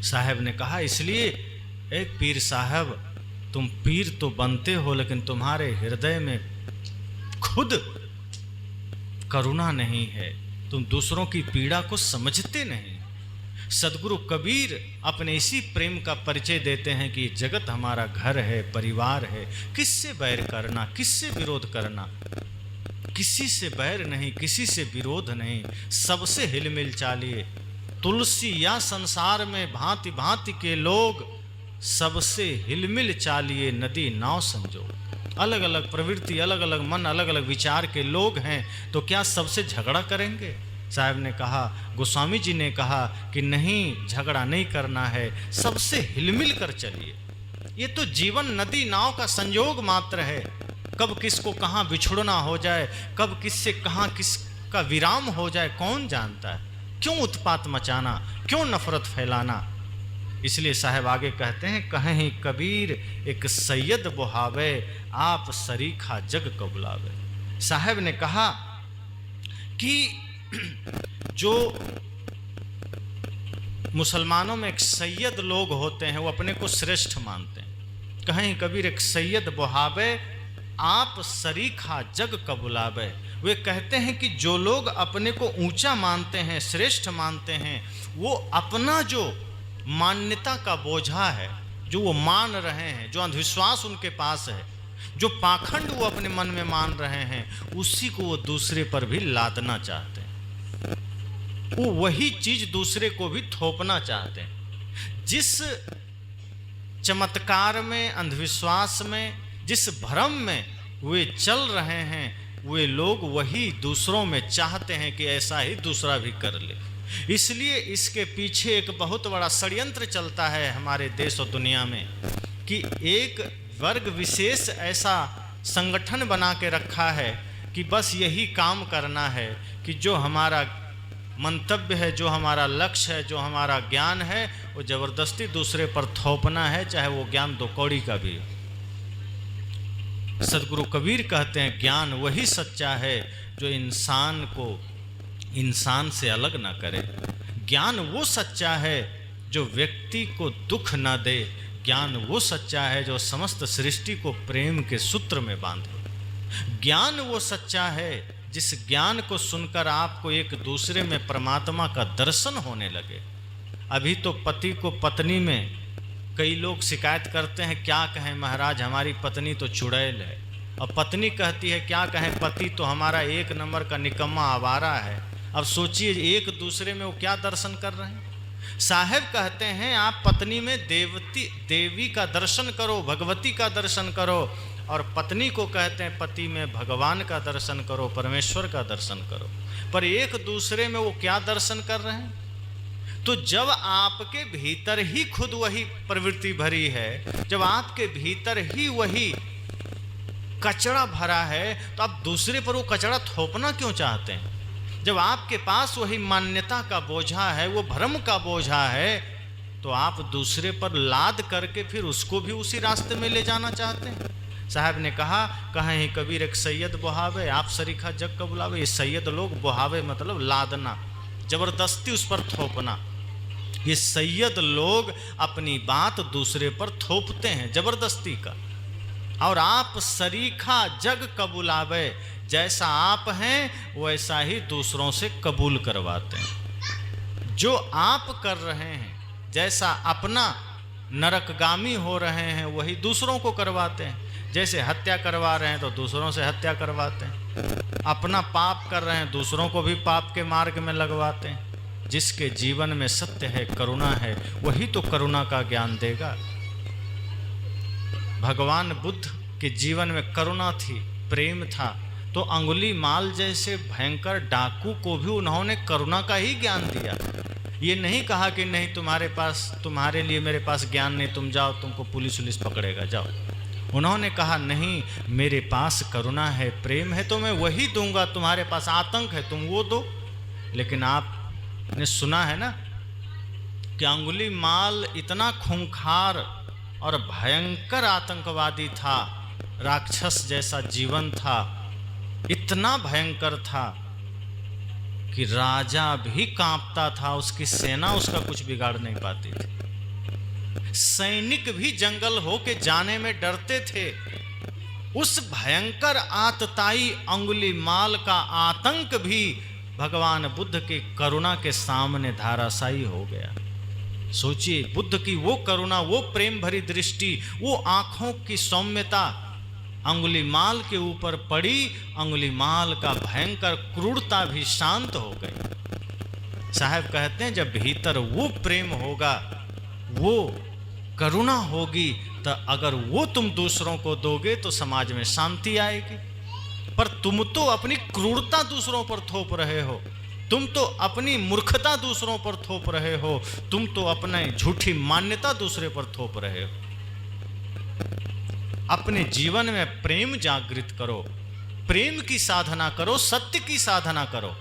साहब ने कहा इसलिए एक पीर साहब, तुम पीर तो बनते हो लेकिन तुम्हारे हृदय में खुद करुणा नहीं है, तुम दूसरों की पीड़ा को समझते नहीं। सदगुरु कबीर अपने इसी प्रेम का परिचय देते हैं कि जगत हमारा घर है, परिवार है, किससे बैर करना, किससे विरोध करना। किसी से बैर नहीं, किसी से विरोध नहीं, सबसे हिलमिल चालिए। तुलसी या संसार में भांति भांति के लोग, सबसे हिलमिल चालिए नदी नाव समझो। अलग अलग प्रवृत्ति, अलग अलग मन, अलग अलग विचार के लोग हैं, तो क्या सबसे झगड़ा करेंगे? साहब ने कहा, गोस्वामी जी ने कहा कि नहीं, झगड़ा नहीं करना है, सबसे हिलमिल कर चलिए। ये तो जीवन नदी नाव का संयोग मात्र है। कब किसको कहाँ बिछुड़ना हो जाए, कब किससे कहाँ किसका विराम हो जाए, कौन जानता है। क्यों उत्पात मचाना, क्यों नफरत फैलाना। इसलिए साहब आगे कहते हैं, कहें कबीर एक सैयद बुहावे, आप सरीखा जग को बुलावे। साहब ने कहा कि जो मुसलमानों में एक सैयद लोग होते हैं वो अपने को श्रेष्ठ मानते हैं। कहें कबीर एक सैयद बुहावे, आप सरीखा जग का बुलावे। वे कहते हैं कि जो लोग अपने को ऊंचा मानते हैं, श्रेष्ठ मानते हैं, वो अपना जो मान्यता का बोझा है, जो वो मान रहे हैं, जो अंधविश्वास उनके पास है, जो पाखंड वो अपने मन में मान रहे हैं, उसी को वो दूसरे पर भी लादना चाहते हैं। वो वही चीज दूसरे को भी थोपना चाहते हैं। जिस चमत्कार में, अंधविश्वास में, जिस भ्रम में वे चल रहे हैं, वे लोग वही दूसरों में चाहते हैं कि ऐसा ही दूसरा भी कर ले। इसलिए इसके पीछे एक बहुत बड़ा षड्यंत्र चलता है हमारे देश और दुनिया में, कि एक वर्ग विशेष ऐसा संगठन बना के रखा है कि बस यही काम करना है कि जो हमारा मंतव्य है, जो हमारा लक्ष्य है, जो हमारा ज्ञान है, वो जबरदस्ती दूसरे पर थोपना है, चाहे वो ज्ञान 2 कौड़ी का भी हो। सदगुरु कबीर कहते हैं, ज्ञान वही सच्चा है जो इंसान को इंसान से अलग ना करे। ज्ञान वो सच्चा है जो व्यक्ति को दुख ना दे। ज्ञान वो सच्चा है जो समस्त सृष्टि को प्रेम के सूत्र में बांधे। ज्ञान वो सच्चा है जिस ज्ञान को सुनकर आपको एक दूसरे में परमात्मा का दर्शन होने लगे। अभी तो पति को पत्नी में कई लोग शिकायत करते हैं, क्या कहें महाराज, हमारी पत्नी तो चुड़ैल है। और पत्नी कहती है, क्या कहें, पति तो हमारा 1 नंबर का निकम्मा आवारा है। अब सोचिए एक दूसरे में वो क्या दर्शन कर रहे हैं। साहब कहते हैं, आप पत्नी में देवी का दर्शन करो, भगवती का दर्शन करो, और पत्नी को कहते हैं पति में भगवान का दर्शन करो, परमेश्वर का दर्शन करो। पर एक दूसरे में वो क्या दर्शन कर रहे हैं। तो जब आपके भीतर ही खुद वही प्रवृत्ति भरी है, जब आपके भीतर ही वही कचरा भरा है, तो आप दूसरे पर वो कचरा थोपना क्यों चाहते हैं। जब आपके पास वही मान्यता का बोझा है, वो भ्रम का बोझा है, तो आप दूसरे पर लाद करके फिर उसको भी उसी रास्ते में ले जाना चाहते हैं। साहब ने कहा, कहें कबीर एक सैयद बुहावे, आप सरीखा जग का बुलावे। ये सैयद लोग, बुहावे मतलब लादना, जबरदस्ती उस पर थोपना। ये सैयद लोग अपनी बात दूसरे पर थोपते हैं जबरदस्ती का। और आप सरीखा जग कबूलावे, जैसा आप हैं वैसा ही दूसरों से कबूल करवाते हैं। जो आप कर रहे हैं, जैसा अपना नरकगामी हो रहे हैं, वही दूसरों को करवाते हैं। जैसे हत्या करवा रहे हैं तो दूसरों से हत्या करवाते हैं। अपना पाप कर रहे हैं, दूसरों को भी पाप के मार्ग में लगवाते हैं। जिसके जीवन में सत्य है, करुणा है, वही तो करुणा का ज्ञान देगा। भगवान बुद्ध के जीवन में करुणा थी, प्रेम था, तो अंगुलीमाल जैसे भयंकर डाकू को भी उन्होंने करुणा का ही ज्ञान दिया। ये नहीं कहा कि नहीं तुम्हारे लिए मेरे पास ज्ञान नहीं, तुम जाओ, तुमको पुलिस उलिस पकड़ेगा, जाओ। उन्होंने कहा नहीं, मेरे पास करुणा है, प्रेम है, तो मैं वही दूंगा। तुम्हारे पास आतंक है, तुम वो दो। लेकिन आपने सुना है ना कि अंगुलीमाल इतना खूंखार और भयंकर आतंकवादी था, राक्षस जैसा जीवन था, इतना भयंकर था कि राजा भी कांपता था, उसकी सेना उसका कुछ बिगाड़ नहीं पाती थी, सैनिक भी जंगल होके जाने में डरते थे। उस भयंकर आतताई अंगुलीमाल का आतंक भी भगवान बुद्ध की करुणा के सामने धाराशायी हो गया। सोचिए, बुद्ध की वो करुणा, वो प्रेम भरी दृष्टि, वो आंखों की सौम्यता अंगुलीमाल के ऊपर पड़ी, अंगुलीमाल का भयंकर क्रूरता भी शांत हो गई। साहब कहते हैं जब भीतर वो प्रेम होगा, वो करुणा होगी, तो अगर वो तुम दूसरों को दोगे तो समाज में शांति आएगी। पर तुम तो अपनी क्रूरता दूसरों पर थोप रहे हो, तुम तो अपनी मूर्खता दूसरों पर थोप रहे हो, तुम तो अपने झूठी मान्यता दूसरे पर थोप रहे हो। अपने जीवन में प्रेम जागृत करो, प्रेम की साधना करो, सत्य की साधना करो,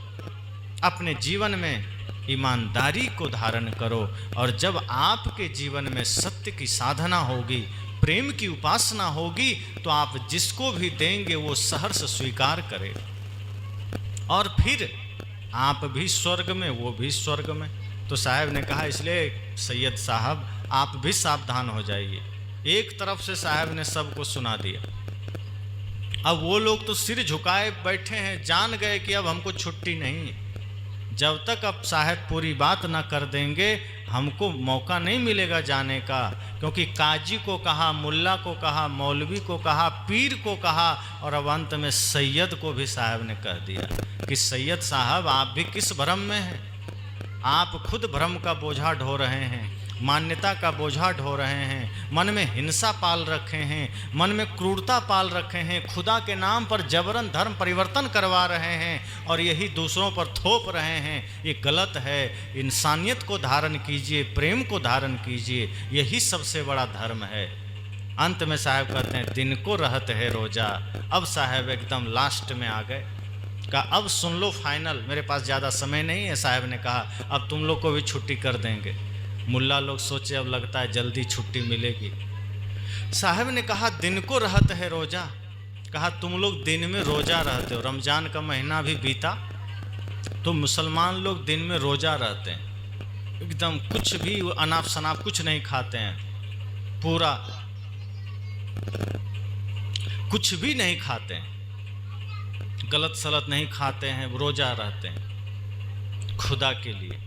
अपने जीवन में ईमानदारी को धारण करो। और जब आपके जीवन में सत्य की साधना होगी, प्रेम की उपासना होगी, तो आप जिसको भी देंगे वो सहर्ष स्वीकार करे, और फिर आप भी स्वर्ग में, वो भी स्वर्ग में। तो साहब ने कहा, इसलिए सैयद साहब आप भी सावधान हो जाइए। एक तरफ से साहब ने सबको सुना दिया। अब वो लोग तो सिर झुकाए बैठे हैं, जान गए कि अब हमको छुट्टी नहीं है। जब तक अब साहब पूरी बात ना कर देंगे, हमको मौका नहीं मिलेगा जाने का। क्योंकि काजी को कहा, मुल्ला को कहा, मौलवी को कहा, पीर को कहा, और अब अंत में सैयद को भी साहब ने कह दिया कि सैयद साहब आप भी किस भ्रम में हैं? आप खुद भ्रम का बोझा ढो रहे हैं, मान्यता का बोझा ढो रहे हैं, मन में हिंसा पाल रखे हैं, मन में क्रूरता पाल रखे हैं, खुदा के नाम पर जबरन धर्म परिवर्तन करवा रहे हैं और यही दूसरों पर थोप रहे हैं। ये गलत है। इंसानियत को धारण कीजिए, प्रेम को धारण कीजिए, यही सबसे बड़ा धर्म है। अंत में साहब कहते हैं दिन को रहत है रोजा। अब साहब एकदम लास्ट में आ गए, कहा अब सुन लो फाइनल, मेरे पास ज़्यादा समय नहीं है। साहब ने कहा अब तुम लोग को भी छुट्टी कर देंगे। मुल्ला लोग सोचे अब लगता है जल्दी छुट्टी मिलेगी। साहब ने कहा दिन को रहत है रोजा। कहा तुम लोग दिन में रोजा रहते हो, रमजान का महीना भी बीता तो मुसलमान लोग दिन में रोजा रहते हैं, एकदम कुछ भी अनाप शनाप कुछ नहीं खाते हैं, पूरा कुछ भी नहीं खाते हैं, गलत सलत नहीं खाते हैं, रोजा रहते हैं खुदा के लिए।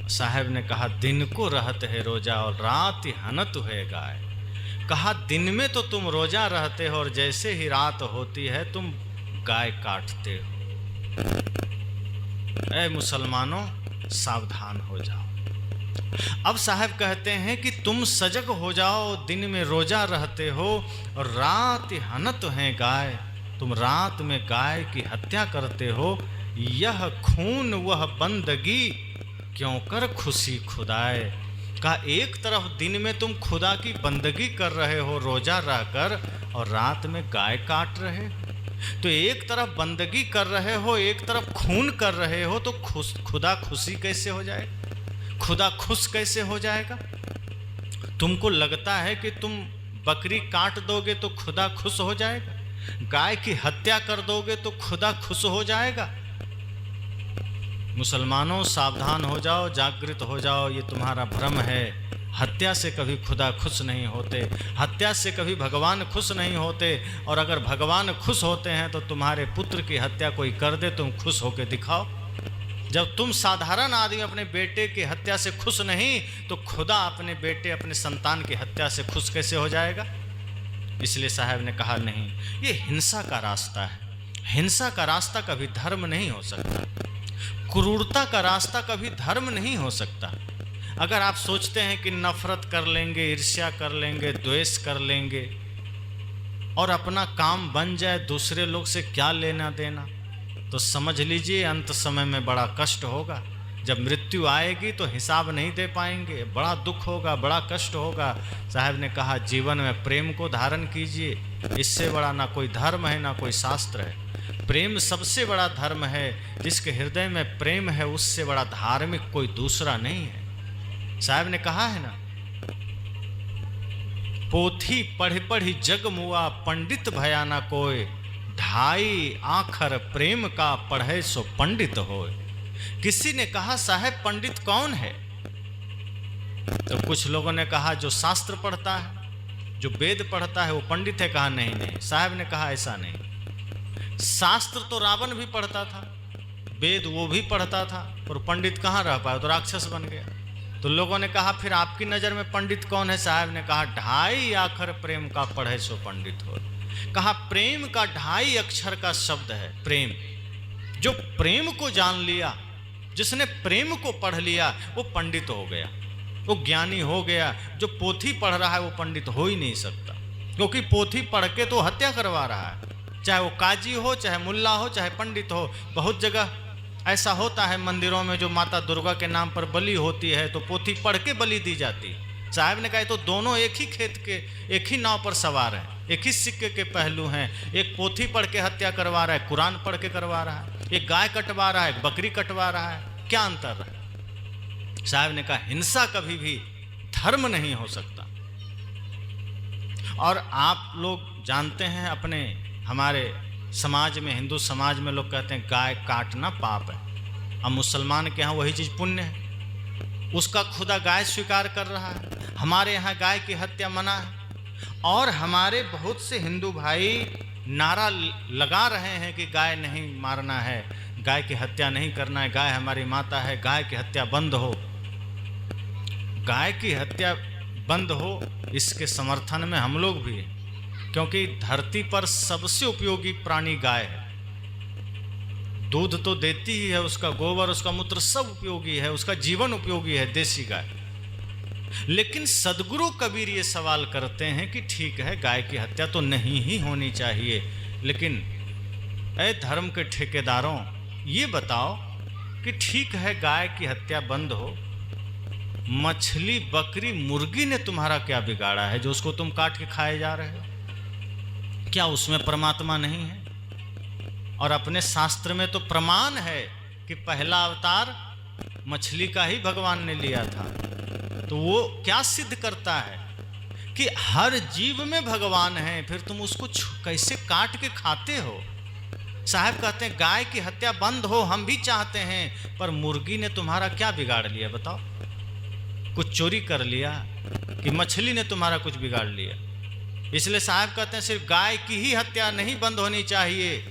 साहब ने कहा दिन को रहत है रोजा और रात हनत है गाय। कहा दिन में तो तुम रोजा रहते हो और जैसे ही रात होती है तुम गाय काटते हो। ऐ मुसलमानों सावधान हो जाओ। अब साहब कहते हैं कि तुम सजग हो जाओ, दिन में रोजा रहते हो और रात हनत है गाय, तुम रात में गाय की हत्या करते हो। यह खून वह बंदगी क्यों कर खुशी खुदाए। कहा एक तरफ दिन में तुम खुदा की बंदगी कर रहे हो रोजा रहकर और रात में गाय काट रहे हो, तो एक तरफ बंदगी कर रहे हो, एक तरफ खून कर रहे हो, तो खुदा खुशी कैसे हो जाए? खुदा खुश कैसे हो जाएगा? तुमको लगता है कि तुम बकरी काट दोगे तो खुदा खुश हो जाएगा? गाय की हत्या कर दोगे तो खुदा खुश हो जाएगा? मुसलमानों सावधान हो जाओ, जागृत हो जाओ, ये तुम्हारा भ्रम है। हत्या से कभी खुदा खुश नहीं होते, हत्या से कभी भगवान खुश नहीं होते। और अगर भगवान खुश होते हैं तो तुम्हारे पुत्र की हत्या कोई कर दे, तुम खुश होकर दिखाओ। जब तुम साधारण आदमी अपने बेटे की हत्या से खुश नहीं, तो खुदा अपने बेटे, अपने संतान की हत्या से खुश कैसे हो जाएगा? इसलिए साहब ने कहा नहीं, ये हिंसा का रास्ता है। हिंसा का रास्ता कभी धर्म नहीं हो सकता, क्रूरता का रास्ता कभी धर्म नहीं हो सकता। अगर आप सोचते हैं कि नफरत कर लेंगे, ईर्ष्या कर लेंगे, द्वेष कर लेंगे, और अपना काम बन जाए, दूसरे लोग से क्या लेना देना। तो समझ लीजिए अंत समय में बड़ा कष्ट होगा। जब मृत्यु आएगी तो हिसाब नहीं दे पाएंगे, बड़ा दुख होगा, बड़ा कष्ट होगा। साहब ने कहा जीवन में प्रेम को धारण कीजिए, इससे बड़ा ना कोई धर्म है ना कोई शास्त्र है। प्रेम सबसे बड़ा धर्म है। जिसके हृदय में प्रेम है उससे बड़ा धार्मिक कोई दूसरा नहीं है। साहब ने कहा है ना, पोथी पढ़ पढ़ी जग मुआ, पंडित भया ना कोय, ढाई आखर प्रेम का पढ़े सो पंडित होए। किसी ने कहा साहब पंडित कौन है? तो कुछ लोगों ने कहा जो शास्त्र पढ़ता है, जो वेद पढ़ता है वो पंडित है। कहा नहीं नहीं, साहब ने कहा ऐसा नहीं। शास्त्र तो रावण भी पढ़ता था, वेद वो भी पढ़ता था, और पंडित कहाँ रह पाया, तो राक्षस बन गया। तो लोगों ने कहा फिर आपकी नज़र में पंडित कौन है? साहब ने कहा ढाई आखर प्रेम का पढ़े सो पंडित हो। कहा प्रेम का ढाई अक्षर का शब्द है प्रेम। जो प्रेम को जान लिया, जिसने प्रेम को पढ़ लिया, वो पंडित हो गया, वो ज्ञानी हो गया। जो पोथी पढ़ रहा है वो पंडित हो ही नहीं सकता, क्योंकि पोथी पढ़ के तो हत्या करवा रहा है। चाहे वो काजी हो, चाहे मुल्ला हो, चाहे पंडित हो। बहुत जगह ऐसा होता है मंदिरों में, जो माता दुर्गा के नाम पर बलि होती है तो पोथी पढ़ के बलि दी जाती है। साहब ने कहा तो दोनों एक ही खेत के, एक ही नाव पर सवार हैं, एक ही सिक्के के पहलू हैं। एक पोथी पढ़ के हत्या करवा रहा है, कुरान पढ़ के करवा रहा है। एक गाय कटवा रहा है, एक बकरी कटवा रहा है, क्या अंतर है? साहब ने कहा हिंसा कभी भी धर्म नहीं हो सकता। और आप लोग जानते हैं अपने हमारे समाज में, हिंदू समाज में लोग कहते हैं गाय काटना पाप है। अब मुसलमान के यहाँ वही चीज़ पुण्य है, उसका खुदा गाय स्वीकार कर रहा है। हमारे यहाँ गाय की हत्या मना है, और हमारे बहुत से हिंदू भाई नारा लगा रहे हैं कि गाय नहीं मारना है, गाय की हत्या नहीं करना है, गाय हमारी माता है, गाय की हत्या बंद हो। गाय की हत्या बंद हो, इसके समर्थन में हम लोग भी हैं, क्योंकि धरती पर सबसे उपयोगी प्राणी गाय है। दूध तो देती ही है, उसका गोबर, उसका मूत्र सब उपयोगी है, उसका जीवन उपयोगी है, देसी गाय। लेकिन सदगुरु कबीर ये सवाल करते हैं कि ठीक है गाय की हत्या तो नहीं ही होनी चाहिए, लेकिन ऐ धर्म के ठेकेदारों ये बताओ कि ठीक है गाय की हत्या बंद हो, मछली बकरी मुर्गी ने तुम्हारा क्या बिगाड़ा है जो उसको तुम काट के खाए जा रहे हो? क्या उसमें परमात्मा नहीं है? और अपने शास्त्र में तो प्रमाण है कि पहला अवतार मछली का ही भगवान ने लिया था। तो वो क्या सिद्ध करता है कि हर जीव में भगवान है, फिर तुम उसको कैसे काट के खाते हो? साहब कहते हैं गाय की हत्या बंद हो, हम भी चाहते हैं, पर मुर्गी ने तुम्हारा क्या बिगाड़ लिया बताओ? कुछ चोरी कर लिया कि मछली ने तुम्हारा कुछ बिगाड़ लिया? इसलिए साहब कहते हैं सिर्फ गाय की ही हत्या नहीं बंद होनी चाहिए।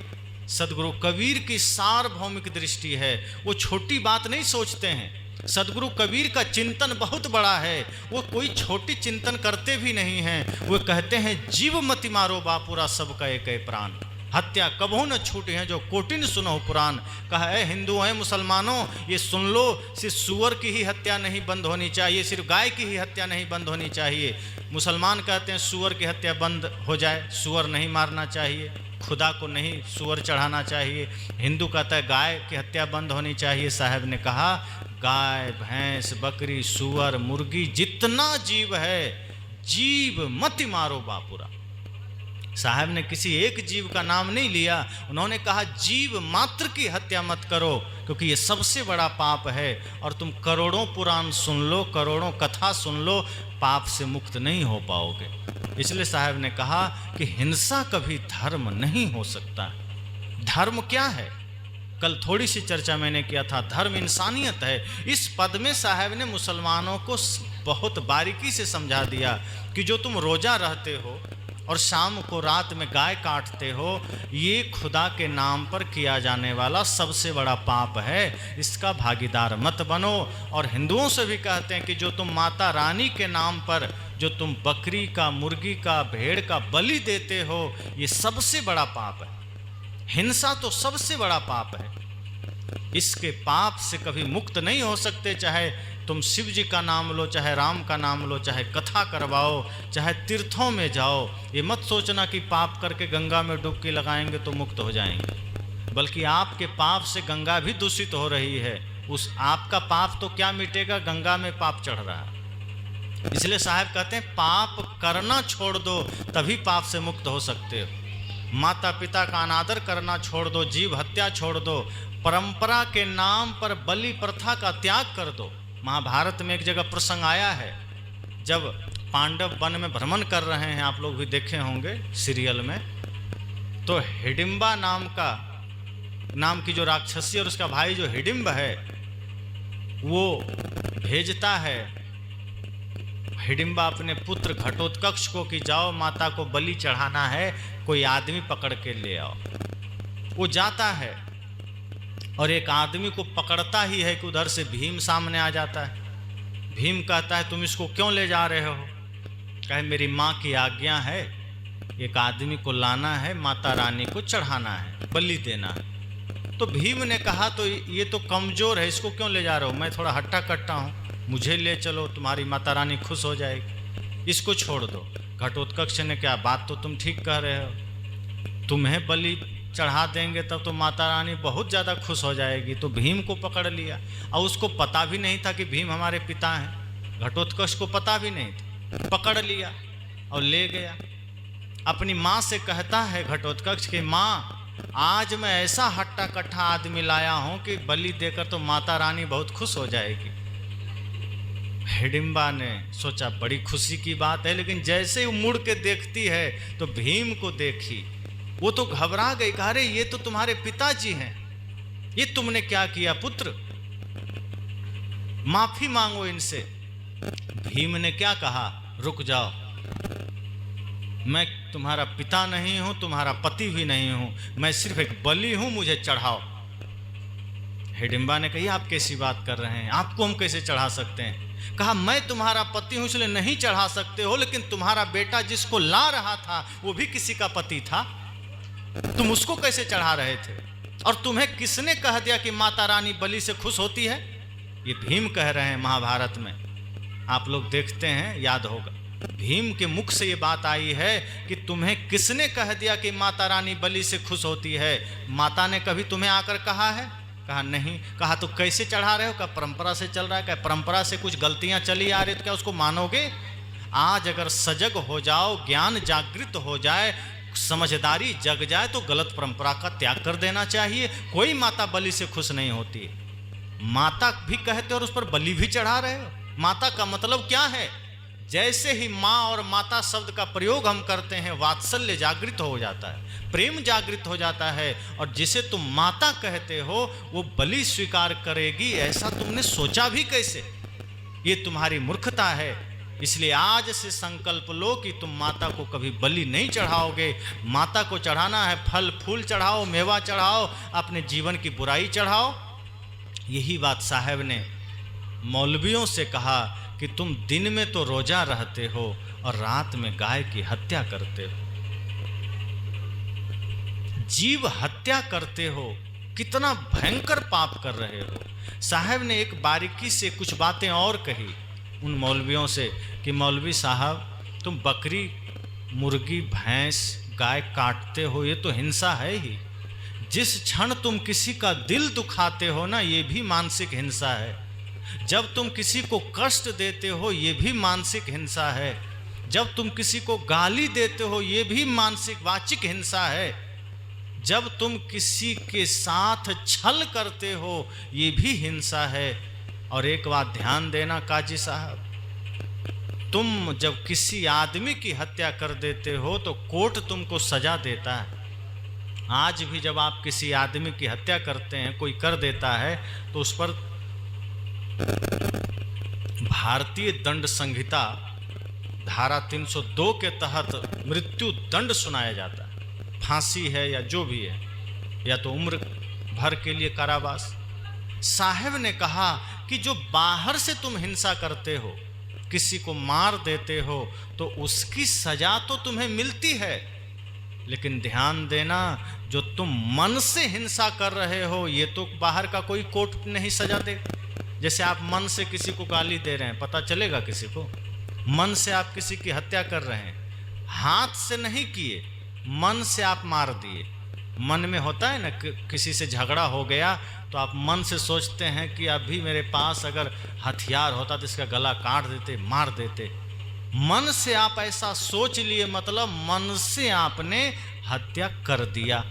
सदगुरु कबीर की सार्वभौमिक दृष्टि है, वो छोटी बात नहीं सोचते हैं। सदगुरु कबीर का चिंतन बहुत बड़ा है, वो कोई छोटी चिंतन करते भी नहीं हैं। वो कहते हैं जीव मति मारो बापुरा सबका एक प्राण, हत्या कबहू न छूटे हैं जो कोटिन सुनो पुराण। कहा है हिंदू है मुसलमानों ये सुन लो, सिर्फ सूअर की ही हत्या नहीं बंद होनी चाहिए, सिर्फ गाय की ही हत्या नहीं बंद होनी चाहिए। मुसलमान कहते हैं सूअर की हत्या बंद हो जाए, सूअर नहीं मारना चाहिए, खुदा को नहीं सूअर चढ़ाना चाहिए। हिंदू कहता है गाय की हत्या बंद होनी चाहिए। साहब ने कहा गाय भैंस बकरी सूअर मुर्गी जितना जीव है, जीव मत मारो बापुरा। साहब ने किसी एक जीव का नाम नहीं लिया, उन्होंने कहा जीव मात्र की हत्या मत करो, क्योंकि ये सबसे बड़ा पाप है। और तुम करोड़ों पुराण सुन लो, करोड़ों कथा सुन लो, पाप से मुक्त नहीं हो पाओगे। इसलिए साहब ने कहा कि हिंसा कभी धर्म नहीं हो सकता। धर्म क्या है? कल थोड़ी सी चर्चा मैंने किया था, धर्म इंसानियत है। इस पद में साहब ने मुसलमानों को बहुत बारीकी से समझा दिया कि जो तुम रोजा रहते हो और शाम को रात में गाय काटते हो, ये खुदा के नाम पर किया जाने वाला सबसे बड़ा पाप है, इसका भागीदार मत बनो। और हिंदुओं से भी कहते हैं कि जो तुम माता रानी के नाम पर जो तुम बकरी का, मुर्गी का, भेड़ का बलि देते हो, ये सबसे बड़ा पाप है। हिंसा तो सबसे बड़ा पाप है, इसके पाप से कभी मुक्त नहीं हो सकते, चाहे तुम शिव जी का नाम लो, चाहे राम का नाम लो, चाहे कथा करवाओ, चाहे तीर्थों में जाओ, ये मत सोचना कि पाप करके गंगा में डुबकी लगाएंगे तो मुक्त हो जाएंगे, बल्कि आपके पाप से गंगा भी दूषित हो रही है। उस आपका पाप तो क्या मिटेगा, गंगा में पाप चढ़ रहा है। इसलिए साहब कहते हैं पाप करना छोड़ दो, तभी पाप से मुक्त हो सकते हो। माता पिता का अनादर करना छोड़ दो, जीव हत्या छोड़ दो, परंपरा के नाम पर बलि प्रथा का त्याग कर दो। महाभारत में एक जगह प्रसंग आया है, जब पांडव वन में भ्रमण कर रहे हैं, आप लोग भी देखे होंगे सीरियल में, तो हिडिंबा नाम की जो राक्षसी और उसका भाई जो हिडिंब है, वो भेजता है हिडिंबा अपने पुत्र घटोत्कच को कि जाओ माता को बलि चढ़ाना है, कोई आदमी पकड़ के ले आओ। वो जाता है और एक आदमी को पकड़ता ही है कि उधर से भीम सामने आ जाता है। भीम कहता है तुम इसको क्यों ले जा रहे हो? कहे मेरी माँ की आज्ञा है, एक आदमी को लाना है, माता रानी को चढ़ाना है, बलि देना है। तो भीम ने कहा तो ये तो कमज़ोर है, इसको क्यों ले जा रहे हो? मैं थोड़ा हट्टा कट्टा हूँ, मुझे ले चलो, तुम्हारी माता रानी खुश हो जाएगी, इसको छोड़ दो। घटोत्कच ने क्या, बात तो तुम ठीक कह रहे हो, तुम्हें बलि चढ़ा देंगे तब तो माता रानी बहुत ज़्यादा खुश हो जाएगी। तो भीम को पकड़ लिया, और उसको पता भी नहीं था कि भीम हमारे पिता हैं, घटोत्कच को पता भी नहीं था, पकड़ लिया और ले गया। अपनी माँ से कहता है घटोत्कच कि माँ, आज मैं ऐसा हट्टा कट्ठा आदमी लाया हूँ कि बलि देकर तो माता रानी बहुत खुश हो जाएगी। हिडिंबा ने सोचा बड़ी खुशी की बात है, लेकिन जैसे ही मुड़ के देखती है तो भीम को देखी, वो तो घबरा गई, कहा अरे ये तो तुम्हारे पिताजी हैं, ये तुमने क्या किया पुत्र, माफी मांगो इनसे। भीम ने क्या कहा, रुक जाओ, मैं तुम्हारा पिता नहीं हूं, तुम्हारा पति भी नहीं हूं, मैं सिर्फ एक बलि हूं, मुझे चढ़ाओ। हिडिंबा ने कही आप कैसी बात कर रहे हैं, आपको हम कैसे चढ़ा सकते हैं? कहा मैं तुम्हारा पति हूं इसलिए नहीं चढ़ा सकते हो, लेकिन तुम्हारा बेटा जिसको ला रहा था वो भी किसी का पति था, तुम उसको कैसे चढ़ा रहे थे? और तुम्हें किसने कह दिया कि माता रानी बलि से खुश होती है? ये भीम कह रहे हैं महाभारत में, आप लोग देखते हैं, याद होगा, भीम के मुख से ये बात आई है कि तुम्हें किसने कह दिया कि माता रानी बलि से खुश होती है? माता ने कभी तुम्हें आकर कहा है? कहा नहीं। कहा तो कैसे चढ़ा रहे हो? कहा परंपरा से चल रहा है। कहा परंपरा से कुछ गलतियां चली आ रही तो क्या उसको मानोगे? आज अगर सजग हो जाओ, ज्ञान जागृत हो जाए, समझदारी जग जाए तो गलत परंपरा का त्याग कर देना चाहिए। कोई माता बलि से खुश नहीं होती। माता भी कहते हो और उस पर बलि भी चढ़ा रहे हो। माता का मतलब क्या है? जैसे ही माँ और माता शब्द का प्रयोग हम करते हैं, वात्सल्य जागृत हो जाता है, प्रेम जागृत हो जाता है, और जिसे तुम माता कहते हो वो बलि स्वीकार करेगी, ऐसा तुमने सोचा भी कैसे? ये तुम्हारी मूर्खता है। इसलिए आज से संकल्प लो कि तुम माता को कभी बलि नहीं चढ़ाओगे। माता को चढ़ाना है, फल फूल चढ़ाओ, मेवा चढ़ाओ, अपने जीवन की बुराई चढ़ाओ। यही बात साहब ने मौलवियों से कहा कि तुम दिन में तो रोजा रहते हो और रात में गाय की हत्या करते हो, जीव हत्या करते हो, कितना भयंकर पाप कर रहे हो। साहब ने एक बारीकी से कुछ बातें और कही उन मौलवियों से कि मौलवी साहब, तुम बकरी, मुर्गी, भैंस, गाय काटते हो, ये तो हिंसा है ही। जिस क्षण तुम किसी का दिल दुखाते हो ना, ये भी मानसिक हिंसा है। जब तुम किसी को कष्ट देते हो, ये भी मानसिक हिंसा है। जब तुम किसी को गाली देते हो, ये भी मानसिक वाचिक हिंसा है। जब तुम किसी के साथ छल करते हो, ये भी हिंसा है। और एक बात ध्यान देना काजी साहब, तुम जब किसी आदमी की हत्या कर देते हो तो कोर्ट तुमको सजा देता है। आज भी जब आप किसी आदमी की हत्या करते हैं, कोई कर देता है, तो उस पर भारतीय दंड संहिता धारा 302 के तहत मृत्यु दंड सुनाया जाता है। फांसी है या जो भी है, या तो उम्र भर के लिए कारावास। साहब ने कहा कि जो बाहर से तुम हिंसा करते हो, किसी को मार देते हो, तो उसकी सजा तो तुम्हें मिलती है, लेकिन ध्यान देना, जो तुम मन से हिंसा कर रहे हो, ये तो बाहर का कोई कोर्ट नहीं सजा दे। जैसे आप मन से किसी को गाली दे रहे हैं, पता चलेगा किसी को? मन से आप किसी की हत्या कर रहे हैं, हाथ से नहीं किए, मन से आप मार दिए। मन में होता है ना, किसी से झगड़ा हो गया तो आप मन से सोचते हैं कि अभी मेरे पास अगर हथियार होता तो इसका गला काट देते, मार देते। मन से आप ऐसा सोच लिए, मतलब मन से आपने हत्या कर दिया।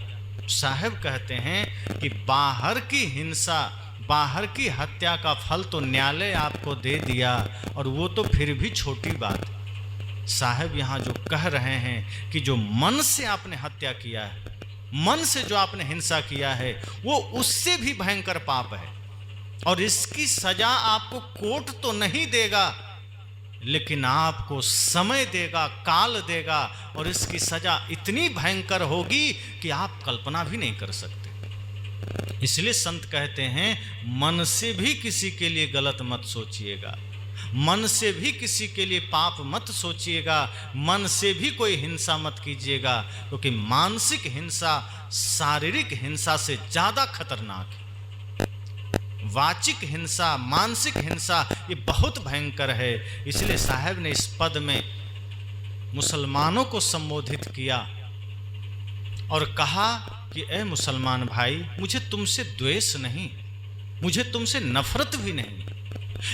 साहब कहते हैं कि बाहर की हिंसा, बाहर की हत्या का फल तो न्यायालय आपको दे दिया, और वो तो फिर भी छोटी बात। साहब यहाँ जो कह रहे हैं कि जो मन से आपने हत्या किया है, मन से जो आपने हिंसा किया है, वो उससे भी भयंकर पाप है, और इसकी सजा आपको कोर्ट तो नहीं देगा, लेकिन आपको समय देगा, काल देगा, और इसकी सजा इतनी भयंकर होगी कि आप कल्पना भी नहीं कर सकते। इसलिए संत कहते हैं, मन से भी किसी के लिए गलत मत सोचिएगा, मन से भी किसी के लिए पाप मत सोचिएगा, मन से भी कोई हिंसा मत कीजिएगा, क्योंकि मानसिक हिंसा शारीरिक हिंसा से ज़्यादा खतरनाक है। वाचिक हिंसा, मानसिक हिंसा, ये बहुत भयंकर है। इसलिए साहब ने इस पद में मुसलमानों को संबोधित किया और कहा कि ए मुसलमान भाई, मुझे तुमसे द्वेष नहीं, मुझे तुमसे नफरत भी नहीं,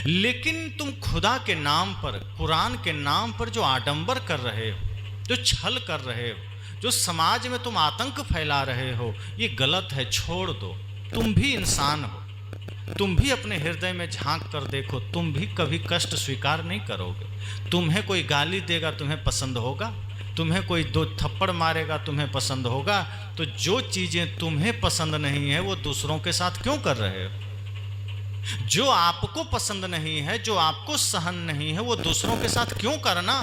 लेकिन तुम खुदा के नाम पर, कुरान के नाम पर जो आडंबर कर रहे हो, जो छल कर रहे हो, जो समाज में तुम आतंक फैला रहे हो, ये गलत है, छोड़ दो। तुम भी इंसान हो, तुम भी अपने हृदय में झांक कर देखो, तुम भी कभी कष्ट स्वीकार नहीं करोगे। तुम्हें कोई गाली देगा, तुम्हें पसंद होगा? तुम्हें कोई दो थप्पड़ मारेगा, तुम्हें पसंद होगा? तो जो चीज़ें तुम्हें पसंद नहीं है वो दूसरों के साथ क्यों कर रहे हो? जो आपको पसंद नहीं है, जो आपको सहन नहीं है, वो दूसरों के साथ क्यों करना?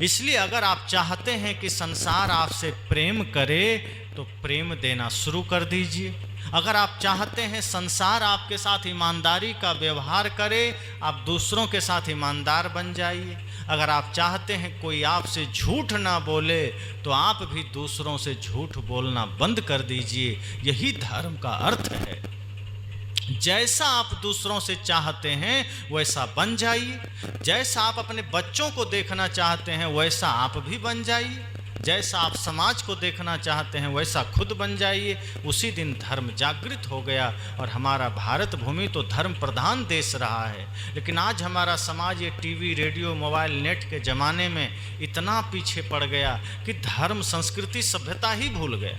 इसलिए अगर आप चाहते हैं कि संसार आपसे प्रेम करे तो प्रेम देना शुरू कर दीजिए। अगर आप चाहते हैं संसार आपके साथ ईमानदारी का व्यवहार करे, आप दूसरों के साथ ईमानदार बन जाइए। अगर आप चाहते हैं कोई आपसे झूठ ना बोले, तो आप भी दूसरों से झूठ बोलना बंद कर दीजिए। यही धर्म का अर्थ है। जैसा आप दूसरों से चाहते हैं वैसा बन जाइए। जैसा आप अपने बच्चों को देखना चाहते हैं वैसा आप भी बन जाइए। जैसा आप समाज को देखना चाहते हैं वैसा खुद बन जाइए। उसी दिन धर्म जागृत हो गया और हमारा भारत भूमि तो धर्म प्रधान देश रहा है। लेकिन आज हमारा समाज ये टीवी, रेडियो, मोबाइल, नेट के ज़माने में इतना पीछे पड़ गया कि धर्म, संस्कृति, सभ्यता ही भूल गया।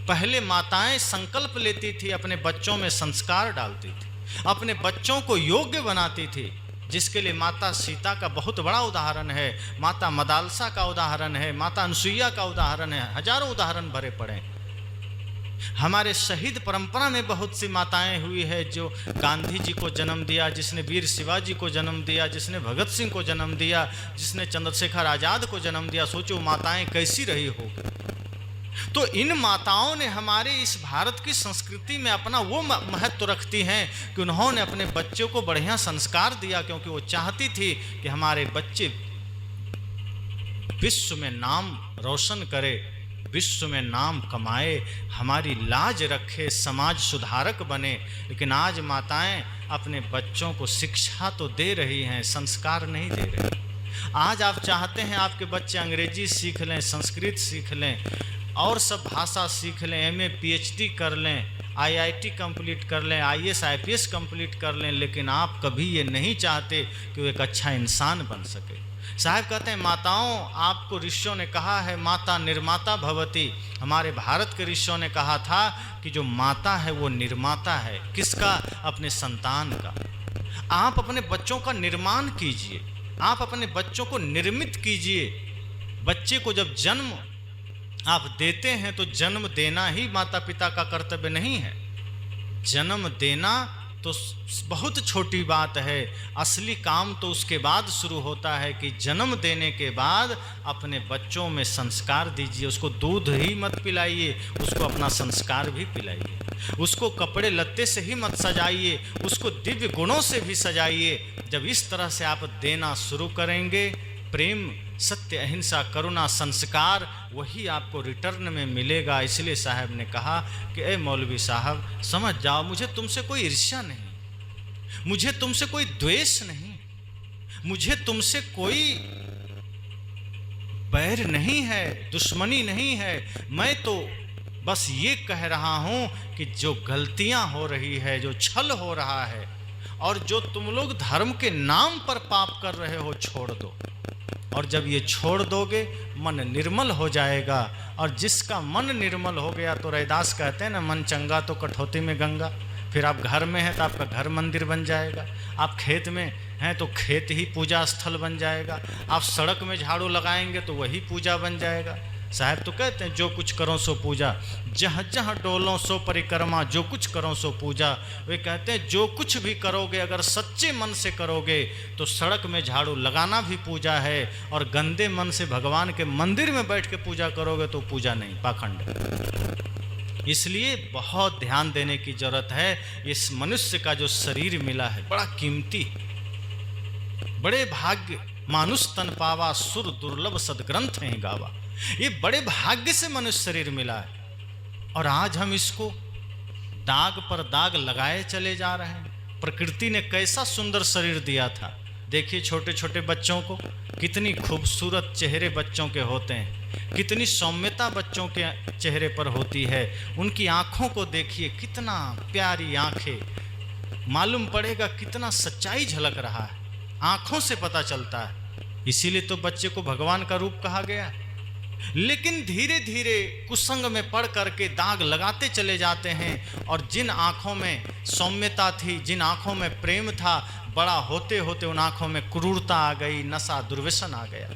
पहले माताएं संकल्प लेती थी, अपने बच्चों में संस्कार डालती थी, अपने बच्चों को योग्य बनाती थी, जिसके लिए माता सीता का बहुत बड़ा उदाहरण है, माता मदालसा का उदाहरण है, माता अनसुईया का उदाहरण है, हजारों उदाहरण भरे पड़े हैं। हमारे शहीद परंपरा में बहुत सी माताएं हुई है जो गांधी जी को जन्म दिया, जिसने वीर शिवाजी को जन्म दिया, जिसने भगत सिंह को जन्म दिया, जिसने चंद्रशेखर आज़ाद को जन्म दिया। सोचो माताएं कैसी रही होगी। तो इन माताओं ने हमारे इस भारत की संस्कृति में अपना वो महत्व रखती हैं कि उन्होंने अपने बच्चों को बढ़िया संस्कार दिया, क्योंकि वो चाहती थी कि हमारे बच्चे विश्व में नाम रोशन करे, विश्व में नाम कमाए, हमारी लाज रखे, समाज सुधारक बने। लेकिन आज माताएं अपने बच्चों को शिक्षा तो दे रही हैं, संस्कार नहीं दे रही। आज आप चाहते हैं आपके बच्चे अंग्रेजी सीख लें, संस्कृत सीख लें और सब भाषा सीख लें, एमए पीएचडी कर लें, आईआईटी कंप्लीट कर लें, आईएएस आईपीएस कंप्लीट कर लें, लेकिन आप कभी ये नहीं चाहते कि वो एक अच्छा इंसान बन सके। साहब कहते हैं माताओं, आपको ऋषियों ने कहा है माता निर्माता भवती। हमारे भारत के ऋषियों ने कहा था कि जो माता है वो निर्माता है। किसका? अपने संतान का। आप अपने बच्चों का निर्माण कीजिए, आप अपने बच्चों को निर्मित कीजिए। बच्चे को जब जन्म आप देते हैं तो जन्म देना ही माता पिता का कर्तव्य नहीं है। जन्म देना तो बहुत छोटी बात है, असली काम तो उसके बाद शुरू होता है कि जन्म देने के बाद अपने बच्चों में संस्कार दीजिए। उसको दूध ही मत पिलाइए, उसको अपना संस्कार भी पिलाइए। उसको कपड़े लत्ते से ही मत सजाइए, उसको दिव्य गुणों से भी सजाइए। जब इस तरह से आप देना शुरू करेंगे, प्रेम, सत्य, अहिंसा, करुणा, संस्कार, वही आपको रिटर्न में मिलेगा। इसलिए साहब ने कहा कि ए मौलवी साहब समझ जाओ, मुझे तुमसे कोई ईर्ष्या नहीं, मुझे तुमसे कोई द्वेष नहीं, मुझे तुमसे कोई बैर नहीं है, दुश्मनी नहीं है। मैं तो बस ये कह रहा हूं कि जो गलतियां हो रही है, जो छल हो रहा है और जो तुम लोग धर्म के नाम पर पाप कर रहे हो, छोड़ दो। और जब ये छोड़ दोगे मन निर्मल हो जाएगा। और जिसका मन निर्मल हो गया, तो रैदास कहते हैं ना, मन चंगा तो कठौती में गंगा। फिर आप घर में हैं तो आपका घर मंदिर बन जाएगा, आप खेत में हैं तो खेत ही पूजा स्थल बन जाएगा, आप सड़क में झाड़ू लगाएंगे तो वही पूजा बन जाएगा। साहब तो कहते हैं जो कुछ करो सो पूजा, जहाँ जहाँ डोलो सो परिक्रमा, जो कुछ करो सो पूजा। वे कहते हैं जो कुछ भी करोगे अगर सच्चे मन से करोगे तो सड़क में झाड़ू लगाना भी पूजा है, और गंदे मन से भगवान के मंदिर में बैठ के पूजा करोगे तो पूजा नहीं, पाखंड है। इसलिए बहुत ध्यान देने की जरूरत है। इस मनुष्य का जो शरीर मिला है बड़ा कीमती, बड़े भाग्य मानुष तन पावा, सुर दुर्लभ सदग्रंथ हैं गावा। ये बड़े भाग्य से मनुष्य शरीर मिला है, और आज हम इसको दाग पर दाग लगाए चले जा रहे हैं। प्रकृति ने कैसा सुंदर शरीर दिया था, देखिए छोटे छोटे बच्चों को, कितनी खूबसूरत चेहरे बच्चों के होते हैं, कितनी सौम्यता बच्चों के चेहरे पर होती है। उनकी आँखों को देखिए, कितना प्यारी आँखें, मालूम पड़ेगा कितना सच्चाई झलक रहा है, आँखों से पता चलता है। इसीलिए तो बच्चे को भगवान का रूप कहा गया है। लेकिन धीरे धीरे कुसंग में पड़ करके दाग लगाते चले जाते हैं, और जिन आँखों में सौम्यता थी, जिन आँखों में प्रेम था, बड़ा होते होते उन आँखों में क्रूरता आ गई, नशा दुर्व्यसन आ गया,